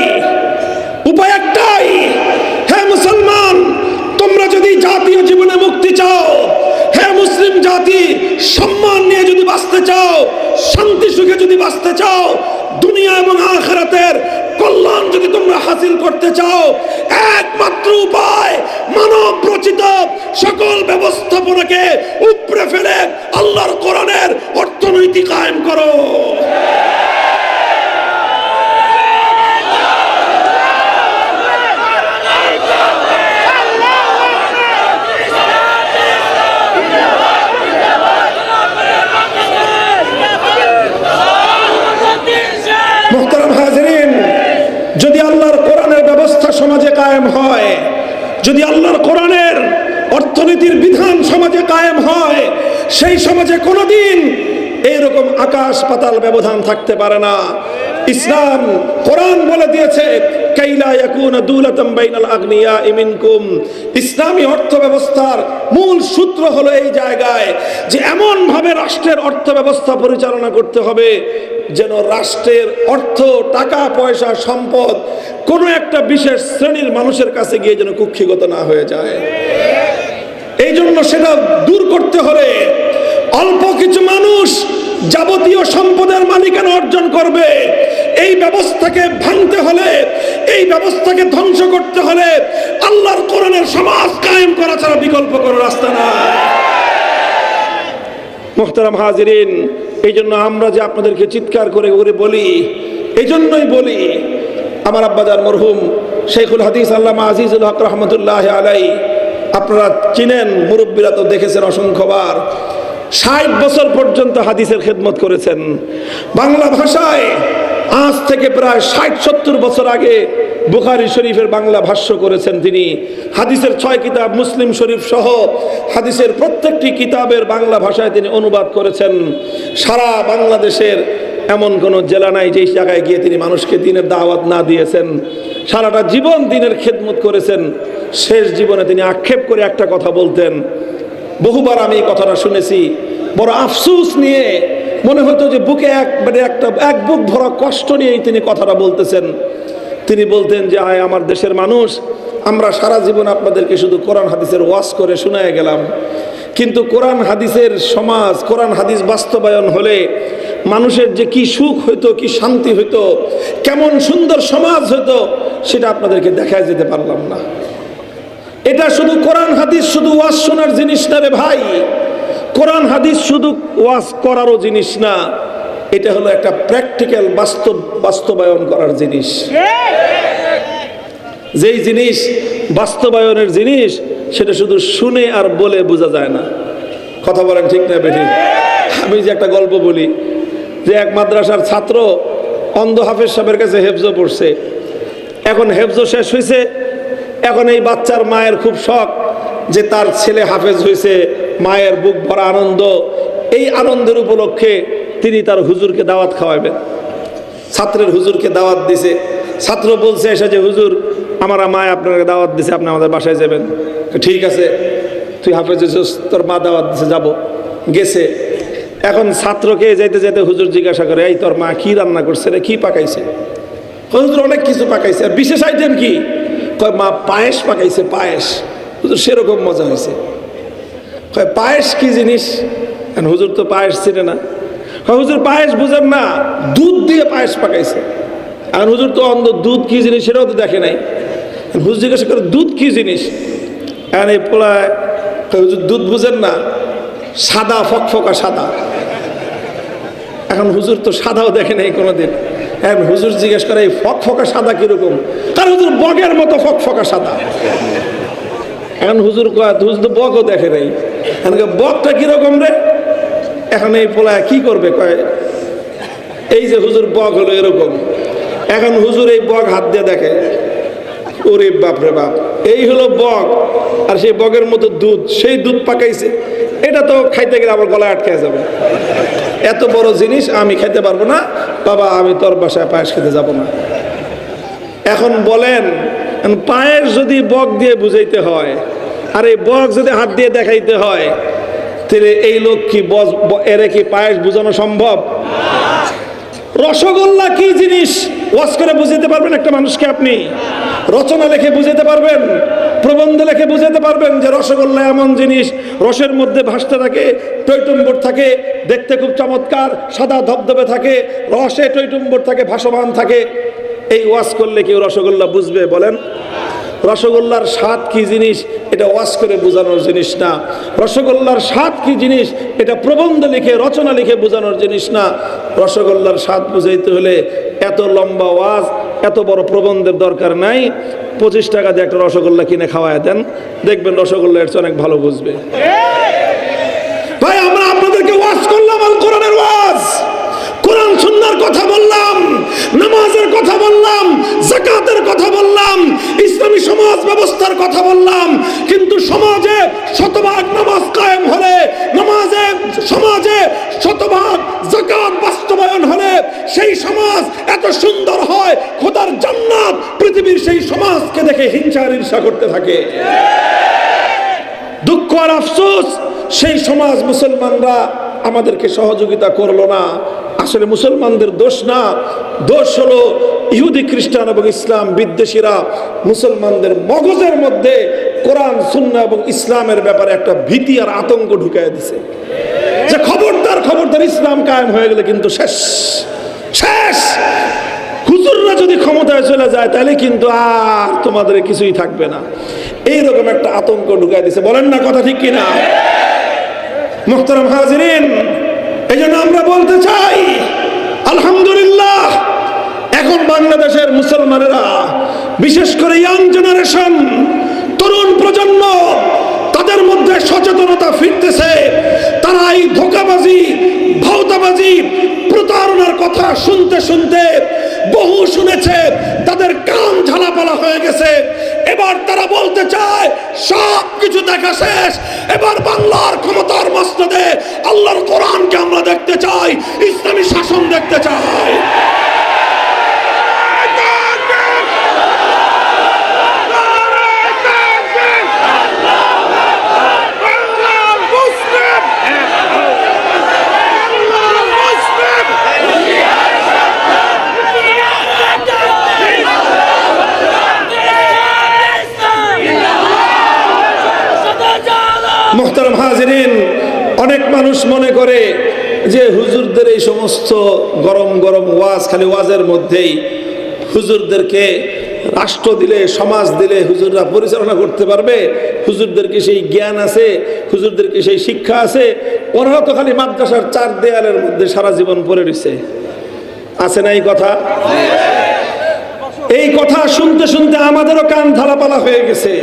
উপায় একটাই। হে মুসলমান, তোমরা যদি জাতীয় জীবনে মুক্তি চাও, হে মুসলিম জাতি সম্মান নিয়ে যদি বাঁচতে চাও, শান্তি সুখে যদি বাঁচতে চাও, দুনিয়া এবং আখিরাতের কল্যাণ যদি তোমরা হাসিল করতে চাও, একমাত্র উপায় মানব রচিত সকল ব্যবস্থাপনাকে উপড়ে ফেলে আল্লাহর কোরআনের রাজনীতি কায়েম করো। মুহতারাম হাজিরিন, যদি আল্লাহর কোরআনের ব্যবস্থা সমাজে কায়েম হয়, যদি আল্লাহর কোরআনের অর্থনীতির বিধান সমাজে কায়েম হয়, সেই সমাজে কোনোদিন এইরকম আকাশ পাতাল ব্যবধান থাকতে পারে না। ইসলাম কোরআন বলে দিয়েছে কাইলা ইয়াকুনা দুলাতাম বাইনাল আগনিয়া মিনকুম। ইসলামী অর্থ ব্যবস্থার মূল সূত্র হলো এই জায়গায় যে এমন ভাবে রাষ্ট্রের অর্থ ব্যবস্থা পরিচালনা করতে হবে যেন রাষ্ট্রের অর্থ, টাকা পয়সা, সম্পদ কোনো একটা বিশেষ শ্রেণীর মানুষের কাছে গিয়ে যেন কুক্ষিগত না হয়ে যায়। এই জন্য সেটা দূর করতে হলে অল্প কিছু মানুষ যাবতীয় সম্পদের মালিকানা অর্জন করবে। এই ব্যবস্থাকে ভাঙতে হলে, এই ব্যবস্থাকে ধ্বংস করতে হলে আল্লাহর কোরআনের সমাজ কায়েম করা ছাড়া বিকল্প কোনো রাস্তা নাই। মুহতারাম হাজিরিন, এই জন্য আমরা যে আপনাদেরকে চিৎকার করে করে বলি, এই জন্যই বলি, আমার আব্বাজান মরহুম শেখুল হাদিস আল্লামা আজিজুল হক রহমতুল্লাহ আলাই, আপনারা চিনেন, মুরব্বীরা তো দেখেছেন অসংখ্যবার, 60 বছর পর্যন্ত হাদিসের খেদমত করেছেন। বাংলা ভাষায় আজ থেকে প্রায় 60-70 বছর আগে বুখারী শরীফের বাংলা ভাষ্য করেছেন তিনি। হাদিসের 6 কিতাব, মুসলিম শরীফ সহ হাদিসের প্রত্যেকটি কিতাবের বাংলা ভাষায় তিনি অনুবাদ করেছেন। সারা বাংলাদেশের এমন কোনো জেলা নাই যেই জায়গায় গিয়ে তিনি মানুষকে দ্বীনের দাওয়াত না দিয়েছেন। সারাটা জীবন দ্বীনের খেদমত করেছেন। শেষ জীবনে তিনি আক্ষেপ করে একটা কথা বলতেন, বহুবার আমি এই কথাটা শুনেছি, বড় আফসোস নিয়ে, মনে হতো যে বুকে এক বুক ভরা কষ্ট নিয়েই তিনি কথাটা বলতেছেন। তিনি বলতেন যে আয় আমার দেশের মানুষ, আমরা সারা জীবন আপনাদেরকে শুধু কোরআন হাদিসের ওয়াজ করে শোনায় গেলাম, কিন্তু কোরআন হাদিসের সমাজ, কোরআন হাদিস বাস্তবায়ন হলে মানুষের যে কি সুখ হইতো, কি শান্তি হইতো, কেমন সুন্দর সমাজ হইতো, সেটা আপনাদেরকে দেখায় যেতে পারলাম না। এটা শুধু কোরআন হাদিস শুধু ওয়াজ শোনার জিনিস না রে ভাই, কোরআন হাদিস শুধু ওয়াজ করারও জিনিস না, এটা হলো একটা প্র্যাকটিক্যাল বাস্তবায়ন করার জিনিস। যেই জিনিস বাস্তবায়নের জিনিস, সেটা শুধু শুনে আর বলে বোঝা যায় না। কথা বলেন ঠিক না বেঠি? আমি যে একটা গল্প বলি, যে এক মাদ্রাসার ছাত্র অন্ধ হাফেজ সাহেবের কাছে হেফজো পড়ছে। এখন হেফজো শেষ হয়েছে, এখন এই বাচ্চার মায়ের খুব শখ যে তার ছেলে হাফেজ হয়েছে, মায়ের বুক ভরা আনন্দ। এই আনন্দের উপলক্ষে তিনি তার হুজুরকে দাওয়াত খাওয়াবেন। ছাত্রের হুজুরকে দাওয়াত দিছে। ছাত্র বলছে এসে যে হুজুর, আমার মায় আপনাকে দাওয়াত দিছে, আপনি আমাদের বাসায় যাবেন। ঠিক আছে, তুই হাফেজ হয়েছিস, তোর মা দাওয়াত দিছে, যাবো। গেছে। এখন ছাত্রকে যেতে যেতে হুজুর জিজ্ঞাসা করে, এই তোর মা কি রান্না করছে রে, কি পাকাইছে? হুজুর অনেক কিছু পাকাইছে। আর বিশেষ আইটেম কি? কয় মা পায়েস পাকাইছে, পায়েস। হুজুর সেরকম মজা হয়েছে। কয় পায়েস কি জিনিস? হুজুর তো পায়েস চিনে না। হুজুর পায়েস বুঝেন না, দুধ দিয়ে পায়েস পাকাইছে। আর হুজুর তো অন্ধ, দুধ কি জিনিস সেটাও তো দেখে নাই। হুজুর জিজ্ঞাসা করে দুধ কি জিনিস? এখন এই পোলায় হুজুর দুধ বুঝেন না, সাদা ফকফকা সাদা। এখন হুজুর তো সাদাও দেখে নাই কোনোদিন। এখন হুজুর জিজ্ঞেস করে এই ফকফকা সাদা কিরকম? কারণ হুজুর বগের মতো ফকফকা সাদা। এখন হুজুর কয়, হুজুর তো বগও দেখে নাই। এখন বগটা কিরকম রে? এখন এই পোলায় কি করবে? কয় এই যে হুজুর বগ হলো এরকম। এখন হুজুর এই বগ হাত দিয়ে দেখে, ওরে বাপ রে বাপ, এই হলো বগ। আর সেই বগের মতো দুধ, সেই দুধ পাকাইছে। এটা তো খাইতে গেলে আমার গলায় আটকে যাবে। এত বড় জিনিস আমি খাইতে পারবো না বাবা, আমি তোর বাসায় পায়েস খেতে যাব না। এখন বলেন, পায়েস যদি বগ দিয়ে বুঝাইতে হয়, আর এই বগ যদি হাত দিয়ে দেখাইতে হয়, তাহলে এই লোক কি এরে কি পায়েস বুঝানো সম্ভব? রসগোল্লা কি জিনিস ওয়াজ করে বুঝাতে পারবেন একটা মানুষকে? আপনি রচনা লেখে বুঝাতে পারবেন, প্রবন্ধ লেখে বুঝাতে পারবেন যে রসগোল্লা এমন জিনিস, রসের মধ্যে ভাসতে থাকে, টইটুম্বর থাকে, দেখতে খুব চমৎকার, সাদা ধবধবে থাকে, রসে টইটুম্বর থাকে, ভাসমান থাকে। এই ওয়াজ করলে কেউ রসগোল্লা বুঝবে বলেন? রসগোল্লার স্বাদ কি জিনিস এটা ওয়াজ করে বোঝানোর জিনিস না। রসগোল্লার স্বাদ কি জিনিস এটা প্রবন্ধ লিখে রচনা লিখে বোঝানোর জিনিস না। রসগোল্লার স্বাদ বুঝাইতে হলে এত লম্বা ওয়াজ এত বড় প্রবন্ধের দরকার নাই। 25 টাকা দিয়ে একটা রসগোল্লা কিনে খাওয়ায় দেন, দেখবেন রসগোল্লা এর চেয়ে অনেক ভালো বুঝবে। ভাই আমরা আপনাদেরকে ওয়াজ করলাম, আল কোরআনের ওয়াজ, কোরআন সুন্নাহর কথা বললাম, নামাজের কথা বললাম, যাকাতের কথা বললাম, ইসলামী সমাজ ব্যবস্থার কথা বললাম। কিন্তু সমাজে শতভাগ নামাজ কায়েম হলে, সমাজে শতভাগ যাকাত বাস্তবায়ন হলে সেই সমাজ এত সুন্দর হয়, খোদার জান্নাত পৃথিবীর সেই সমাজকে দেখে হিংসা আর ঈর্ষা করতে থাকে। দুঃখ আর আফসোস, সেই সমাজ মুসলমানরা আমাদেরকে সহযোগিতা করলো না। আসলে মুসলমানদের দোষ না, দোষ হলো ইহুদি খ্রিস্টান এবং ইসলাম বিদ্বেষীরা মুসলমানদের মগজের মধ্যে কোরআন সুন্নাহ এবং ইসলামের ব্যাপারে একটা ভীতি আর আতঙ্ক ঢুকায় দিছে যে খবরদার খবরদার, ইসলাম কায়েম হয়ে গেলে কিন্তু শেষ শেষ। হুজুররা যদি ক্ষমতায় চলে যায় তাহলে কিন্তু আর তোমাদের কিছুই থাকবে না, এইরকম একটা আতঙ্ক ঢুকায় দিছে। বলেন না কথা ঠিক কিনা? মুহতারাম হাজিরিন, এই জন্য আমরা বলতে চাই আলহামদুলিল্লাহ, এখন বাংলাদেশের মুসলমানেরা, বিশেষ করে ইয়াং জেনারেশন, তরুণ প্রজন্ম, তাদের মধ্যে সচেতনতা ফিরতেছে। তারা এই ধোঁকাবাজি, ভাওতাবাজি, প্রতারণার কথা শুনতে শুনতে বহু শুনেছে, তাদের কান ঝালাপালা হয়ে গেছে। এবার তারা বলতে চায় সব কিছু দেখা শেষ, এবার বাংলার ক্ষমতার মসনদে আল্লাহর কোরআনকে আমরা দেখতে চাই, ইসলামী শাসন দেখতে চাই। মুহতারাম হাজিরিন, অনেক মানুষ মনে করে যে হুজুরদের এই সমস্ত গরম গরম ওয়াজ, খালি ওয়াজের মধ্যেই হুজুরদেরকে রাষ্ট্র দিলে, সমাজ দিলে হুজুররা পরিচালনা করতে পারবে, হুজুরদেরকে সেই জ্ঞান আছে, হুজুরদেরকে সেই শিক্ষা আছে। ওনারা তো খালি মাদ্রাসার 4 দেয়ালের মধ্যে সারা জীবন পড়ে রয়েছে, আছে না এই কথা? এই কথা শুনতে শুনতে আমাদেরও কান ঝালাপালা হয়ে গেছে।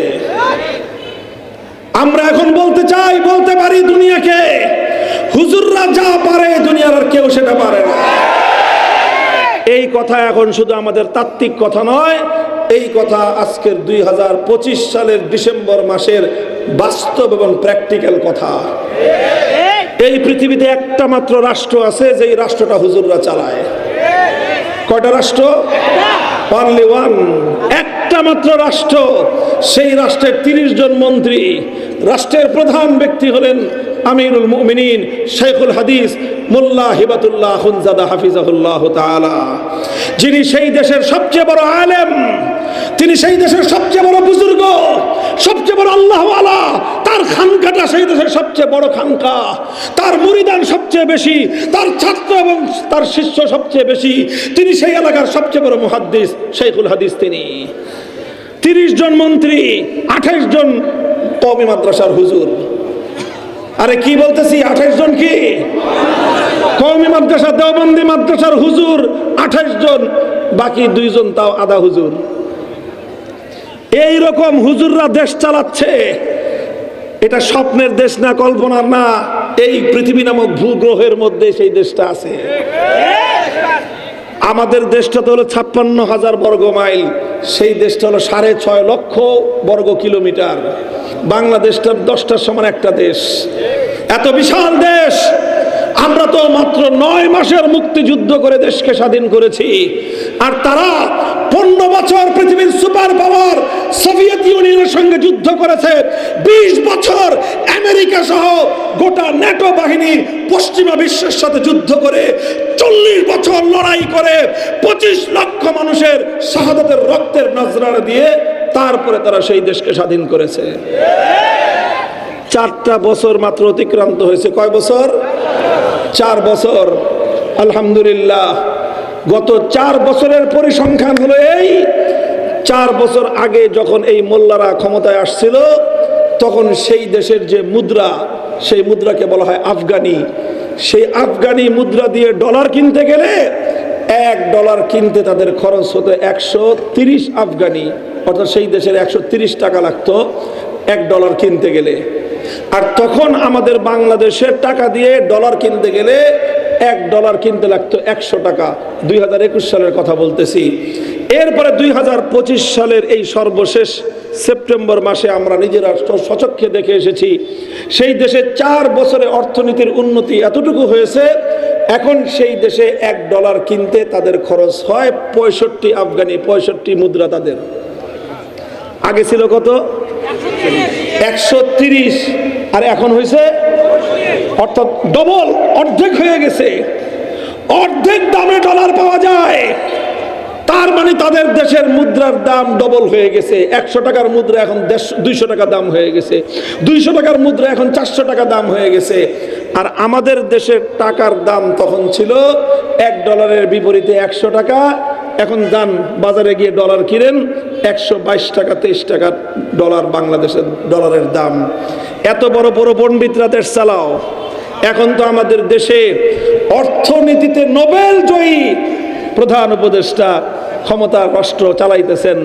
আমরা এখন বলতে চাই, বলতে পারি দুনিয়াকে, হুজুররা যা পারে দুনিয়ার আর কেউ সেটা পারে না। এই কথা এখন শুধু আমাদের তাত্ত্বিক কথা নয়, এই কথা আজকের 2025 সালের ডিসেম্বর মাসের বাস্তব এবং প্র্যাকটিক্যাল কথা। এই পৃথিবীতে একটা মাত্র রাষ্ট্র আছে, যেই রাষ্ট্রটা হুজুররা চালায়। কয়টা রাষ্ট্র? অনলি ওয়ান, একটা মাত্র রাষ্ট্র। সেই রাষ্ট্রের 30 জন মন্ত্রী, রাষ্ট্রের প্রধান ব্যক্তি হলেন আমিরুল মুমিনিন শাইখুল হাদিস মোল্লা হিবাতুল্লাহ আখুনজাদা হাফিজাহুল্লাহ তাআলা, যিনি সেই দেশের সবচেয়ে বড় আলেম, তিনি সেই দেশের সবচেয়ে বড় বুজুর্গ, সবচেয়ে বড় আল্লাহওয়ালা। তার খানকাটা সেই দেশের সবচেয়ে বড় খানকা, তার মুরিদান সবচেয়ে বেশি, তার ছাত্র এবং তার শিষ্য সবচেয়ে বেশি। তিনি সেই এলাকার সবচেয়ে বড় মুহাদ্দিস শাইখুল হাদিস। তিনি 30 জন মন্ত্রী, 28 জন কওমি মাদ্রাসার হুজুর। আরে কি বলতেছি, 28 জন কি কওমি মাদ্রাসা, দেওবন্দি মাদ্রাসার হুজুর 28 জন, বাকি 2 জন তাও আধা হুজুর। এই রকম হুজুররা দেশ চালাচ্ছে। এটা স্বপ্নের দেশ না, কল্পনার না, এই পৃথিবী নামক ভূগ্রহের মধ্যে সেই দেশটা আছে। আমাদের দেশটা তো হলো 56,000 বর্গ মাইল, সেই দেশটা হলো 6.5 লক্ষ বর্গ কিলোমিটার। বাংলাদেশটা 10টার সমান একটা দেশ। এত বিশাল দেশ, আমরা তো মাত্র 9 মাসের মুক্তিযুদ্ধ করে দেশকে স্বাধীন করেছি, আর তারা 15 বছর পৃথিবীর সুপার পাওয়ার সোভিয়েত ইউনিয়নের সঙ্গে যুদ্ধ করেছে। 20 বছর আমেরিকা সহ গোটা ন্যাটো বাহিনী পশ্চিমা বিশ্বের সাথে যুদ্ধ করে, 40 বছর লড়াই করে 25 লক্ষ মানুষের শাহাদাতের রক্তের নজরানা দিয়ে তারপরে তারা সেই দেশকে স্বাধীন করেছে। 4টা বছর মাত্র অতিক্রান্ত হয়েছে। কয় বছর? 4 বছর। আলহামদুলিল্লাহ, গত 4 বছরের পরিসংখ্যান হলো এই 4 বছর আগে যখন এই মোল্লারা ক্ষমতায় আসছিল, তখন সেই দেশের যে মুদ্রা, সেই মুদ্রাকে বলা হয় আফগানি। সেই আফগানি মুদ্রা দিয়ে ডলার কিনতে গেলে $1 কিনতে তাদের খরচ হতো 130 আফগানি, অর্থাৎ সেই দেশের 130 টাকা লাগতো $1 কিনতে গেলে। আর তখন আমাদের বাংলাদেশের টাকা দিয়ে ডলার কিনতে গেলে $1 কিনতে লাগতো 100 টাকা। 2021 সালের কথা বলতেছি। এরপরে 2025 সালের এই সর্বশেষ সেপ্টেম্বর মাসে আমরা নিজেরা সচক্ষে দেখে এসেছি, সেই দেশে 4 বছরে অর্থনীতির উন্নতি এতটুকু হয়েছে, এখন সেই দেশে $1 কিনতে তাদের খরচ হয় 65 আফগানি, 65 মুদ্রা তাদের। আগে ছিল কত? 130, আর এখন হয়েছে অর্থাৎ ডবল, অর্ধেক হয়ে গেছে। অর্ধেক দামে ডলার পাওয়া যায়, তার মানে তাদের দেশের মুদ্রার দাম ডবল হয়ে গেছে। 100 টাকার মুদ্রা এখন 200 টাকা দাম হয়ে গেছে, 200 টাকার মুদ্রা এখন 400 টাকা দাম হয়ে গেছে। আর আমাদের দেশের টাকার দাম তখন ছিল $1 বিপরীতে 100 টাকা। এখন যান বাজারে গিয়ে ডলার কিনেন, 122 টাকা 23 টাকা ডলার, বাংলাদেশের ডলারের দাম। এত বড় বড় পণ্ডিতরা দেশ চালাও। এখন তো আমাদের দেশে অর্থনীতিতে নোবেল জয়ী প্রধান উপদেষ্টা ক্ষমতার রাষ্ট্র চালাইতেছেন।